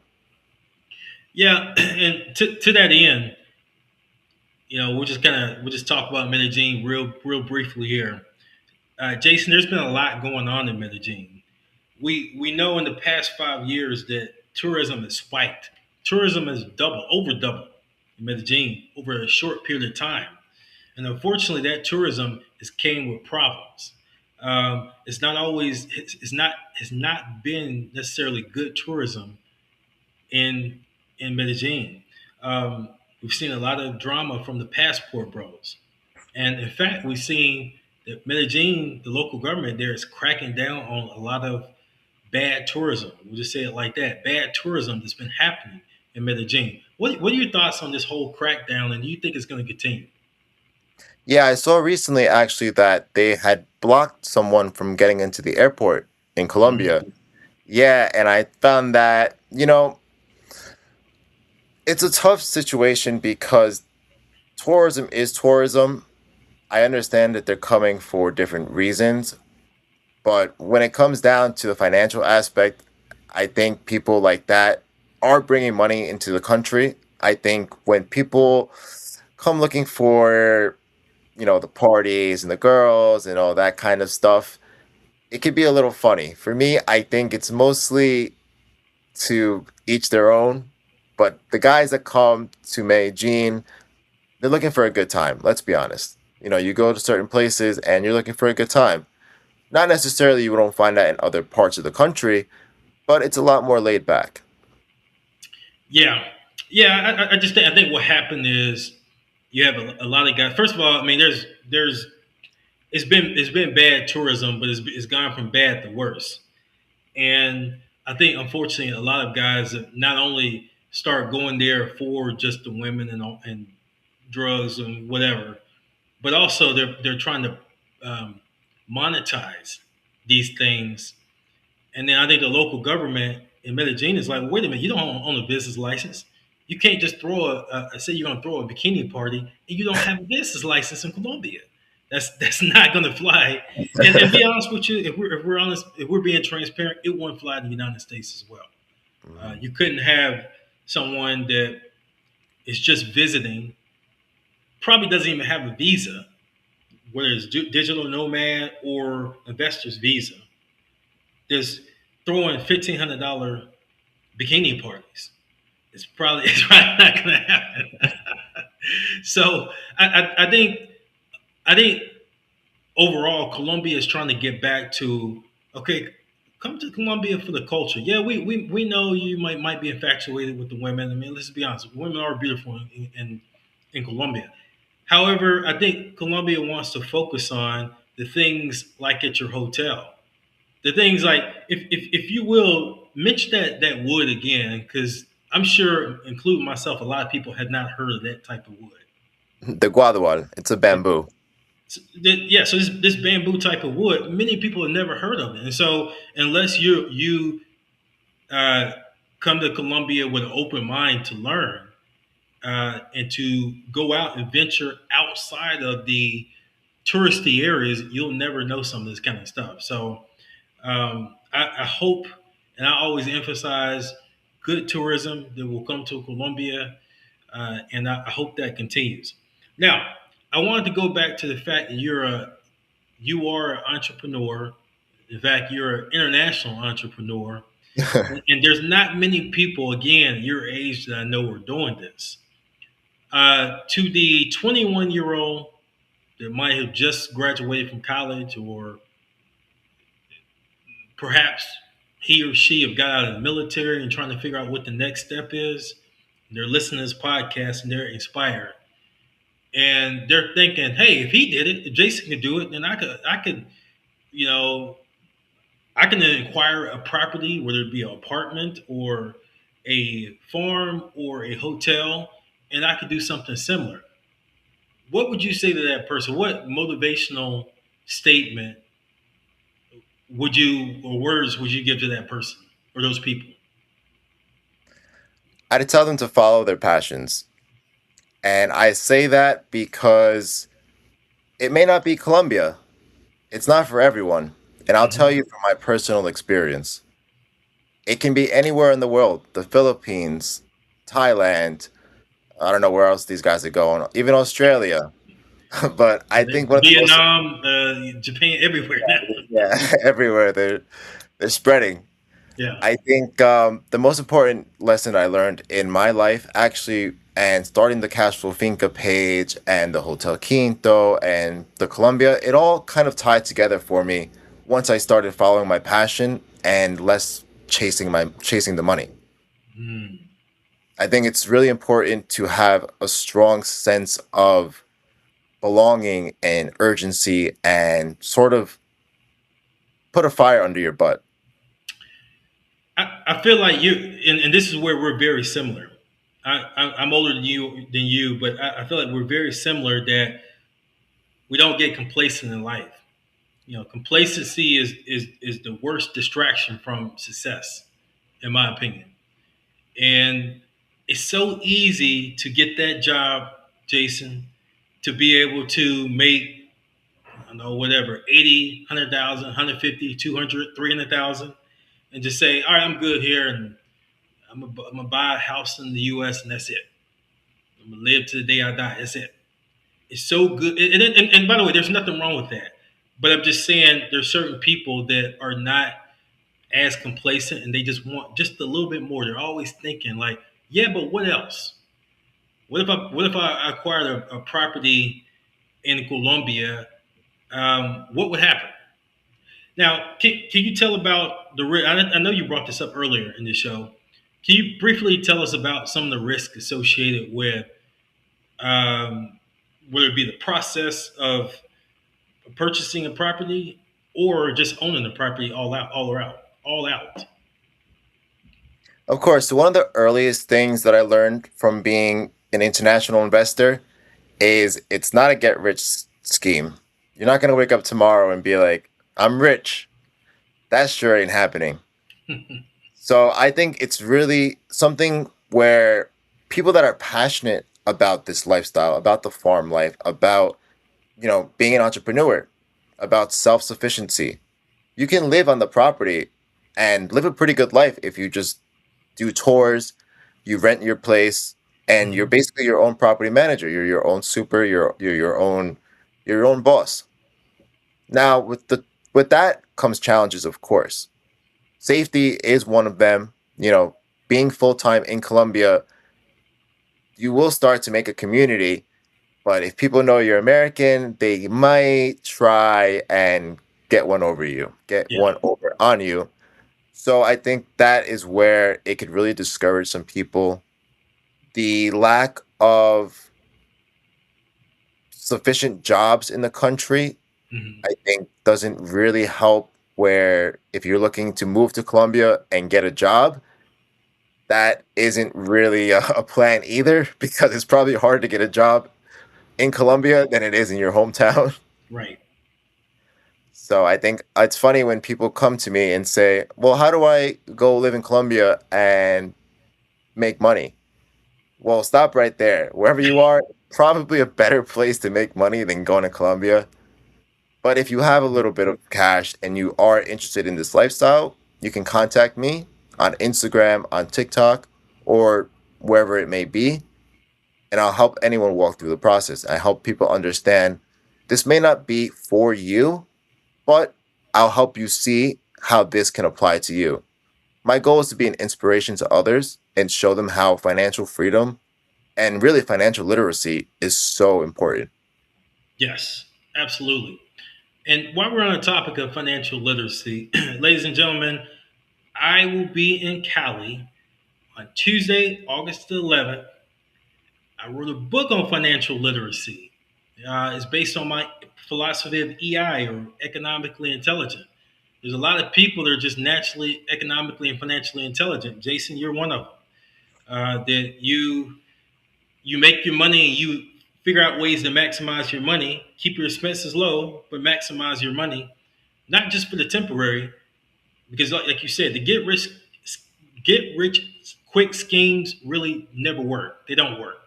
Yeah, and to that end, we'll just talk about Medellin real briefly here. Jason, there's been a lot going on in Medellin. We know in the past 5 years that tourism has spiked. Tourism has over doubled in Medellin over a short period of time, and unfortunately, that tourism has came with problems. It's not always it's not been necessarily good tourism in Medellin. Um, we've seen a lot of drama from the passport bros, and in fact, we've seen that Medellin, the local government there, is cracking down on a lot of bad tourism. We'll just say it like that: bad tourism that's been happening in Medellin. What are your thoughts on this whole crackdown, and do you think it's going to continue? Yeah, I saw recently actually that they had blocked someone from getting into the airport in Colombia. Mhm. Yeah, and I found that, it's a tough situation because tourism is tourism. I understand that they're coming for different reasons, but when it comes down to the financial aspect, I think people like that are bringing money into the country. I think when people come looking for, the parties and the girls and all that kind of stuff, it could be a little funny. For me, I think it's mostly to each their own. But the guys that come to Medellin, they're looking for a good time. Let's be honest. You go to certain places and you're looking for a good time. Not necessarily you don't find that in other parts of the country, but it's a lot more laid back. Yeah, yeah. I think what happened is you have a lot of guys. First of all, I mean, there's it's been bad tourism, but it's gone from bad to worse. And I think unfortunately a lot of guys not only start going there for just the women and drugs and whatever, but also they're trying to um, monetize these things. And then I think the local government in Medellin is like, wait a minute, you don't own a business license. You can't just throw say you're going to throw a bikini party and you don't have a business license in Colombia. That's not going to fly. And be honest with you, if we're honest, if we're being transparent, it won't fly in the United States as well. Mhm. You couldn't have someone that is just visiting, probably doesn't even have a visa, whether it's digital nomad or investor's visa, just throwing $1,500 bikini parties. It's probably not going to happen. So I think overall Colombia is trying to get back to, okay, come to Colombia for the culture. Yeah, we know you might be infatuated with the women. I mean, let's be honest, women are beautiful in Colombia. However, I think Colombia wants to focus on the things like at your hotel. The things like, if you will, mention that wood again, because I'm sure, including myself, a lot of people had not heard of that type of wood. The guadual, it's a bamboo. Yeah, so this bamboo type of wood, many people have never heard of it, and so unless you uh, come to Colombia with an open mind to learn and to go out and venture outside of the touristy areas, you'll never know some of this kind of stuff. So I hope, and I always emphasize good tourism that will come to Colombia, and I hope that continues. Now, I wanted to go back to the fact that you are an entrepreneur. In fact, you're an international entrepreneur, and there's not many people, again, your age that I know are doing this. To the 21-year-old that might have just graduated from college, or perhaps he or she have got out of the military and trying to figure out what the next step is. They're listening to this podcast and they're inspired. And they're thinking, hey, if he did it, if Jason could do it, then I could, you know, I can acquire a property, whether it be an apartment or a farm or a hotel, and I could do something similar. What would you say to that person? What motivational statement would you, or words would you give to that person or those people? I'd tell them to follow their passions. And I say that because it may not be Colombia. It's not for everyone. And I'll tell Mhm. you from my personal experience. It can be anywhere in the world. The Philippines, Thailand, I don't know where else these guys are going, even Australia. But I think one of the most, Vietnam, Japan, everywhere now. yeah, everywhere they're spreading. Yeah. I think the most important lesson I learned in my life, actually, and starting the Cashflow Finca page and the Hotel Quinto and the Colombia, it all kind of tied together for me once I started following my passion and less chasing the money. Mm. I think it's really important to have a strong sense of belonging and urgency and sort of put a fire under your butt. I feel like you, and this is where we're very similar. I'm older than you, but I feel like we're very similar. That we don't get complacent in life. Complacency is the worst distraction from success, in my opinion. And it's so easy to get that job, Jason, to be able to make, I don't know, whatever, 80, 100,000, 150, 200, 300,000, and just say, all right, I'm good here, and I'm gonna buy a house in the U.S. and that's it. I'm gonna live to the day I die. That's it. It's so good. And by the way, there's nothing wrong with that. But I'm just saying there's certain people that are not as complacent and they just want just a little bit more. They're always thinking like, yeah, but what else? What if I acquired a property in Colombia? What would happen? Now, can you tell about the risk? I know you brought this up earlier in the show. Can you briefly tell us about some of the risks associated with, um, whether it be the process of purchasing a property or just owning the property all out. Of course, one of the earliest things that I learned from being an international investor is it's not a get rich scheme. You're not going to wake up tomorrow and be like, I'm rich. That sure ain't happening. So I think it's really something where people that are passionate about this lifestyle, about the farm life, about, being an entrepreneur, about self-sufficiency, you can live on the property and live a pretty good life if you just do tours, you rent your place, and you're Mhm. basically your own property manager. You're your own super, you're your own boss. Now with that comes challenges, of course. Safety is one of them. Being full time in Colombia, you will start to make a community, but if people know you're American, they might try and get Yeah. one over on you. So I think that is where it could really discourage some people. The lack of sufficient jobs in the country, Mhm. I think, doesn't really help. Where if you're looking to move to Colombia and get a job, that isn't really a plan either, because it's probably harder to get a job in Colombia than it is in your hometown. Right. So I think it's funny when people come to me and say, "Well, how do I go live in Colombia and make money?" Well, stop right there. Wherever you are, probably a better place to make money than going to Colombia. But if you have a little bit of cash and you are interested in this lifestyle, you can contact me on Instagram, on TikTok, or wherever it may be, and I'll help anyone walk through the process. I help people understand this may not be for you, but I'll help you see how this can apply to you. My goal is to be an inspiration to others and show them how financial freedom and really financial literacy is so important. Yes, absolutely. And while we're on the topic of financial literacy, ladies and gentlemen, I will be in Cali on Tuesday, August the 11th. I wrote a book on financial literacy. It's based on my philosophy of EI, or economically intelligent. There's a lot of people that are just naturally economically and financially intelligent. Jason, you're one of them. That you make your money and you figure out ways to maximize your money, keep your expenses low, but maximize your money, not just for the temporary, because like you said, the get rich quick schemes really never work. They don't work,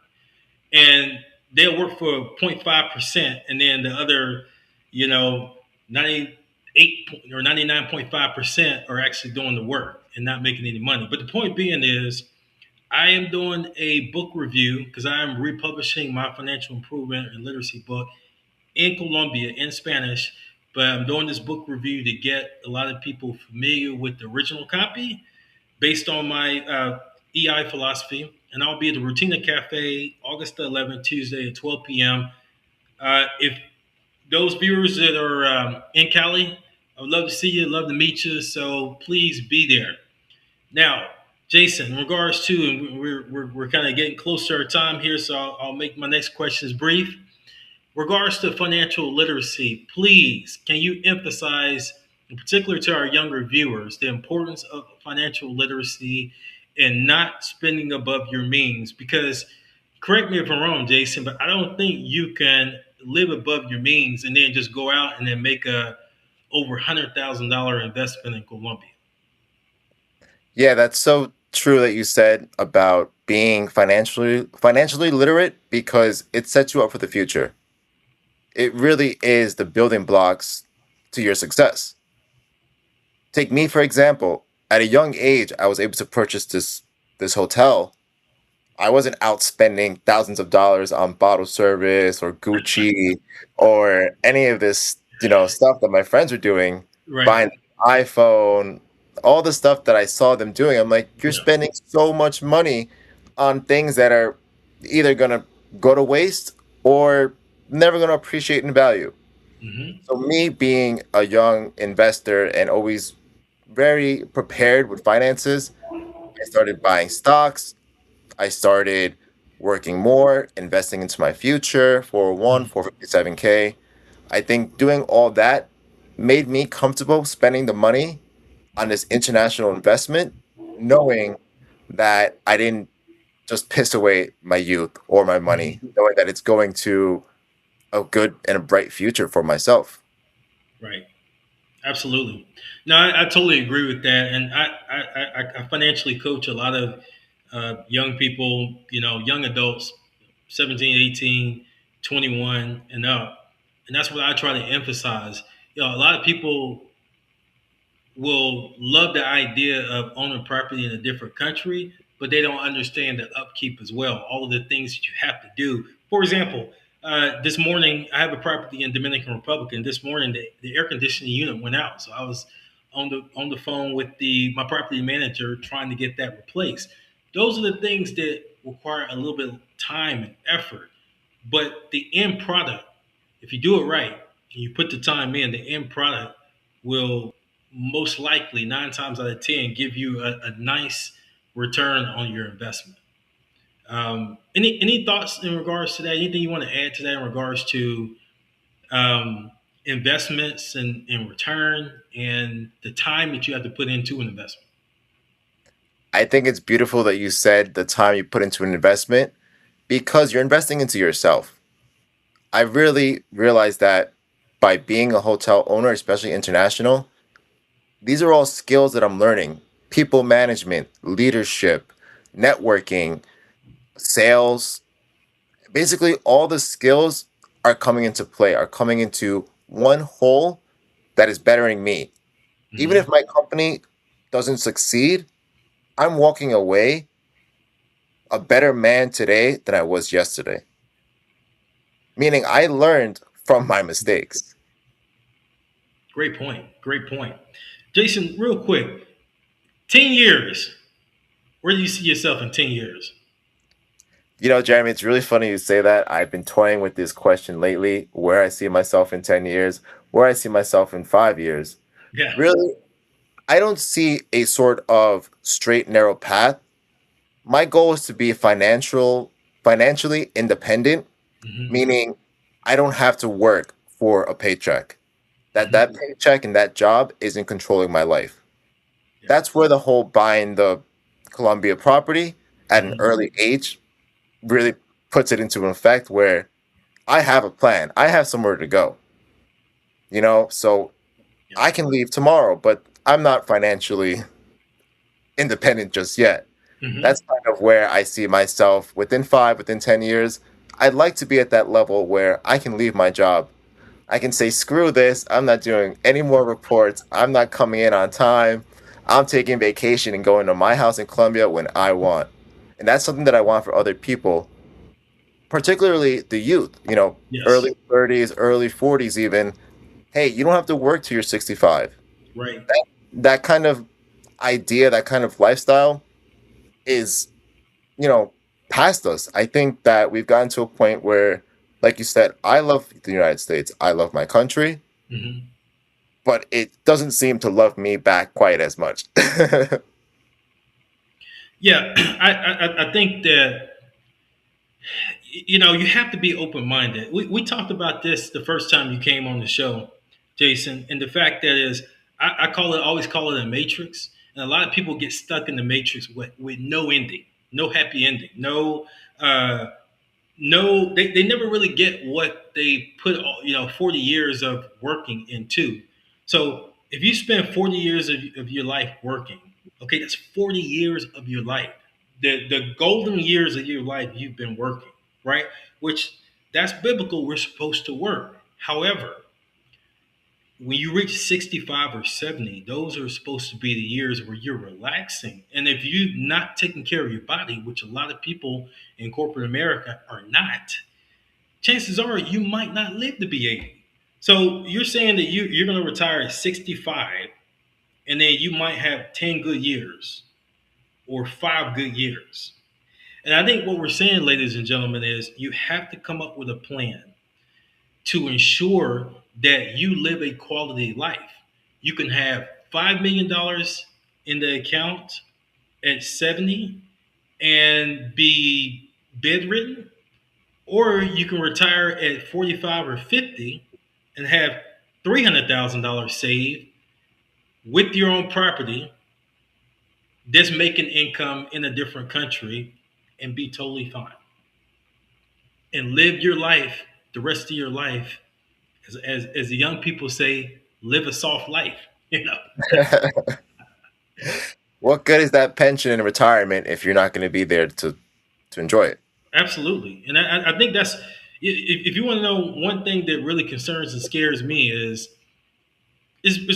and they'll work for 0.5%, and then the other, you know, 98 or 99.5% are actually doing the work and not making any money. But the point being is, I am doing a book review because I am republishing my financial improvement and literacy book in Colombia in Spanish. But I'm doing this book review to get a lot of people familiar with the original copy based on my EI philosophy. And I'll be at the Rutina Cafe August the 11th, Tuesday at 12 p.m. If those viewers that are in Cali, I would love to see you, love to meet you. So please be there. Now, Jason, in regards to, and we're kind of getting close to our time here, so I'll make my next questions brief. Regards to financial literacy, please, can you emphasize, in particular to our younger viewers, the importance of financial literacy and not spending above your means? Because, correct me if I'm wrong, Jason, but I don't think you can live above your means and then just go out and then make a over $100,000 investment in Colombia. Yeah, that's so true that you said about being financially literate, because it sets you up for the future. It really is the building blocks to your success. Take me for example. At a young age, I was able to purchase this hotel. I wasn't out spending thousands of dollars on bottle service or Gucci or any of this, stuff that my friends were doing, Right. buying an iPhone, all the stuff that I saw them doing. I'm like, you're Yeah. spending so much money on things that are either gonna go to waste or never gonna appreciate in value. Hmm. So me being a young investor and always very prepared with finances, I started buying stocks. I started working more, investing into my future, 401, 457k. I think doing all that made me comfortable spending the money on this international investment, knowing that I didn't just piss away my youth or my money, Mhm. knowing that it's going to a good and a bright future for myself. Right. Absolutely. No, I totally agree with that. And I financially coach a lot of young people, young adults, 17, 18, 21 and up. And that's what I try to emphasize. A lot of people will love the idea of owning property in a different country, but they don't understand the upkeep as well. All of the things that you have to do. For example, this morning I have a property in Dominican Republic, and this morning the air conditioning unit went out, so I was on the phone with the my property manager trying to get that replaced. Those are the things that require a little bit of time and effort, but the end product, if you do it right and you put the time in, the end product will most likely 9 times out of 10 give you a nice return on your investment. Any thoughts in regards to that? Anything you want to add to that in regards to um, investments and return and the time that you have to put into an investment? I think it's beautiful that you said the time you put into an investment because you're investing into yourself. I really realized that by being a hotel owner, especially international, these are all skills that I'm learning: people management, leadership, networking, sales. Basically, all the skills are coming into play, are coming into one whole that is bettering me. Even if Hmm. my company doesn't succeed, I'm walking away a better man today than I was yesterday. Meaning I learned from my mistakes. Great point. Great point. Jason, real quick, 10 years. Where do you see yourself in 10 years? Jeremy, it's really funny you say that. I've been toying with this question lately: where I see myself in 10 years, where I see myself in 5 years. Yeah. Really, I don't see a sort of straight, narrow path. My goal is to be financially independent, Hmm. meaning I don't have to work for a paycheck. That Hmm. paycheck and that job isn't controlling my life. Yeah. That's where the whole buying the Colombia property at an Hmm. early age really puts it into an effect where I have a plan. I have somewhere to go, so Yeah. I can leave tomorrow, but I'm not financially independent just yet. Hmm. That's kind of where I see myself within 10 years. I'd like to be at that level where I can leave my job. I can say, screw this. I'm not doing any more reports. I'm not coming in on time. I'm taking vacation and going to my house in Colombia when I want. And that's something that I want for other people, particularly the youth, Yes. early 30s, early 40s, even. Hey, you don't have to work till you're 65. Right. That kind of idea, that kind of lifestyle is, you know, past us. I think that we've gotten to a point where, like you said, I love the United States. I love my country, Hmm. but it doesn't seem to love me back quite as much. Yeah. I think that you have to be open minded. We talked about this the first time you came on the show, Jason, and the fact that is always call it a matrix, and a lot of people get stuck in the matrix with no ending, no happy ending, uh, no, they never really get what they put 40 years of working into. So if you spend 40 years of your life working, okay, that's 40 years of your life, the golden years of your life you've been working, right? Which that's biblical. We're supposed to work. However, when you reach 65 or 70, those are supposed to be the years where you're relaxing. And if you're not taking care of your body, which a lot of people in corporate America are not, chances are you might not live to be 80. So you're saying that you're going to retire at 65 and then you might have 10 good years or 5 good years. And I think what we're saying, ladies and gentlemen, is you have to come up with a plan to ensure that you live a quality life. You can have $5 million in the account at 70 and be bedridden, or you can retire at 45 or 50 and have $300,000 saved with your own property, just making income in a different country, and be totally fine and live your life the rest of your life as the young people say, live a soft life. You know, What good is that pension in retirement if you're not going to be there to enjoy it? absolutely. And I think that's if you want to know one thing that really concerns and scares me is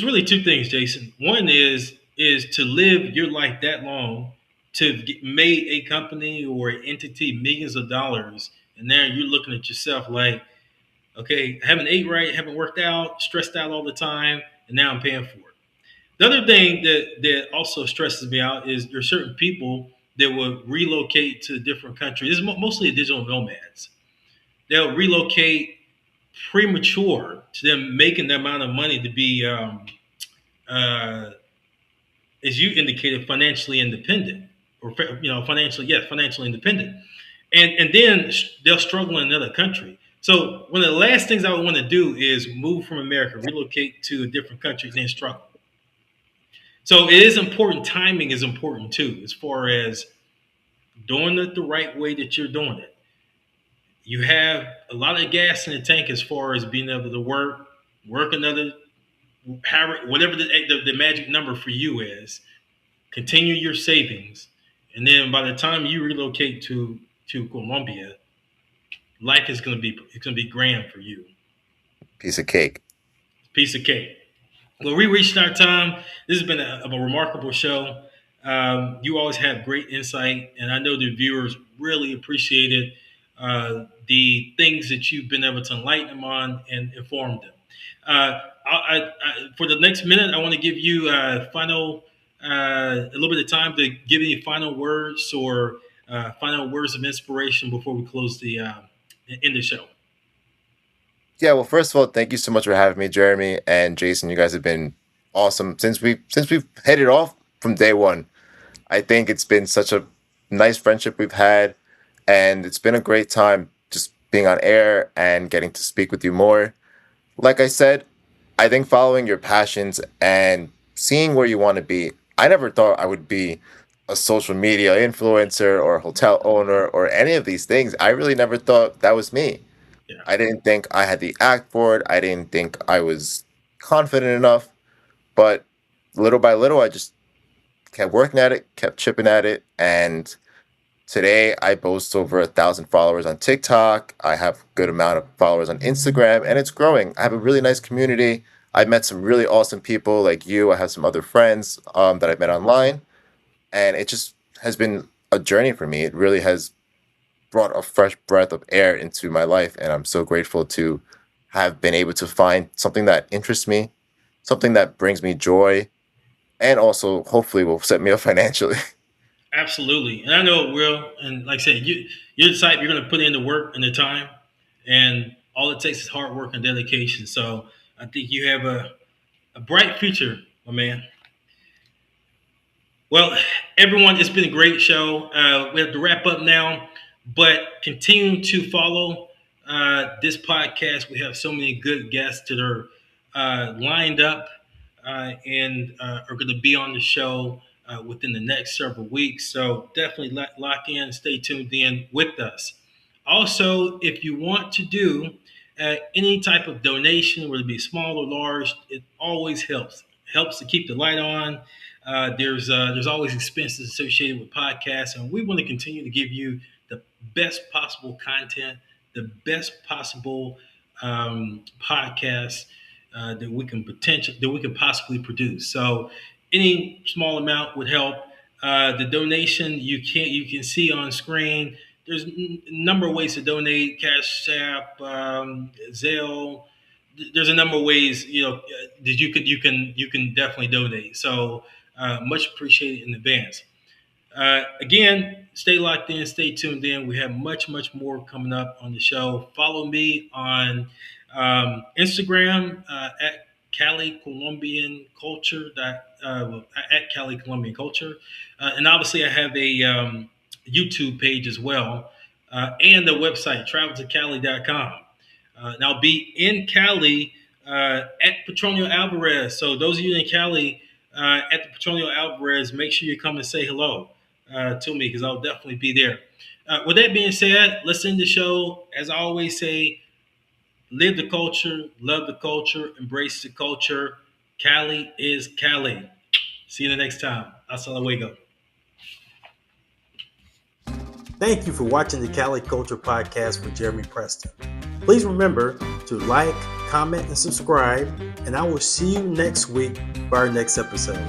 really two things, Jason. One is to live your life that long to made a company or an entity millions of dollars, and now you're looking at yourself like, okay, haven't ate right, haven't worked out, stressed out all the time, and now I'm paying for it. The other thing that also stresses me out is there's certain people that will relocate to different countries. This is mostly digital nomads. They'll relocate premature to them making the amount of money to be, uh, as you indicated, financially independent, or financially, yes, financially independent, and then they'll struggle in another country. So one of the last things I would want to do is move from America, relocate to a different country, then struggle. So it is important. Timing is important too, as far as doing it the right way that you're doing it. You have a lot of gas in the tank as far as being able to work another, whatever the magic number for you is. Continue your savings, and then by the time you relocate to Colombia, life is going to be grand for you. Piece of cake. Piece of cake. Well, we reached our time. This has been a remarkable show. You always have great insight, and I know the viewers really appreciated the things that you've been able to enlighten them on and inform them. For the next minute, I want to give you a little bit of time to give any final words or final words of inspiration before we close the end the show. Yeah, well, first of all, thank you so much for having me, Jeremy and Jason. You guys have been awesome since we've hit it off from day one. I think it's been such a nice friendship we've had, and it's been a great time just being on air and getting to speak with you more. Like I said, I think following your passions and seeing where you want to be. I never thought I would be a social media influencer or a hotel owner or any of these things. I really never thought that was me. Yeah, I didn't think I had the act for it. I didn't think I was confident enough. But little by little, I just kept working at it, kept chipping at it. And today I boast over 1,000 followers on TikTok. I have a good amount of followers on Instagram, and it's growing. I have a really nice community. I've met some really awesome people like you. I have some other friends that I've met online, and it just has been a journey for me. It really has brought a fresh breath of air into my life, and I'm so grateful to have been able to find something that interests me, something that brings me joy, and also hopefully will set me up financially. absolutely. And I know it will. And like I said, you're the type you're going to put in the work and the time, and all it takes is hard work and dedication. So I think you have a bright future, my man. Well, everyone, it's been a great show. We have to wrap up now, but continue to follow this podcast. We have so many good guests that are lined up and are going to be on the show within the next several weeks. So definitely lock in, stay tuned in with us. Also, if you want to do any type of donation, whether it be small or large, it always helps. Helps to keep the light on. There's always expenses associated with podcasts, and we want to continue to give you the best possible content, the best possible podcast that we can possibly produce. So any small amount would help. The donation you can see on screen. There's a number of ways to donate: Cash App, Zelle. There's a number of ways that you can definitely donate. So much appreciated in advance. Again, stay locked in, stay tuned in. We have much more coming up on the show. Follow me on Instagram at Cali Colombian Culture. At Cali Colombian Culture, and obviously I have a YouTube page as well, and the website traveltocali.com. And I'll be in Cali at Petronio Alvarez. So those of you in Cali at the Petronio Alvarez, make sure you come and say hello to me because I'll definitely be there. With that being said, let's end the show. As I always say, live the culture, love the culture, embrace the culture. Cali is Cali. See you the next time. Hasta luego. Thank you for watching the Cali Culture Podcast with Jeremy Preston. Please remember to like, comment, and subscribe, and I will see you next week for our next episode.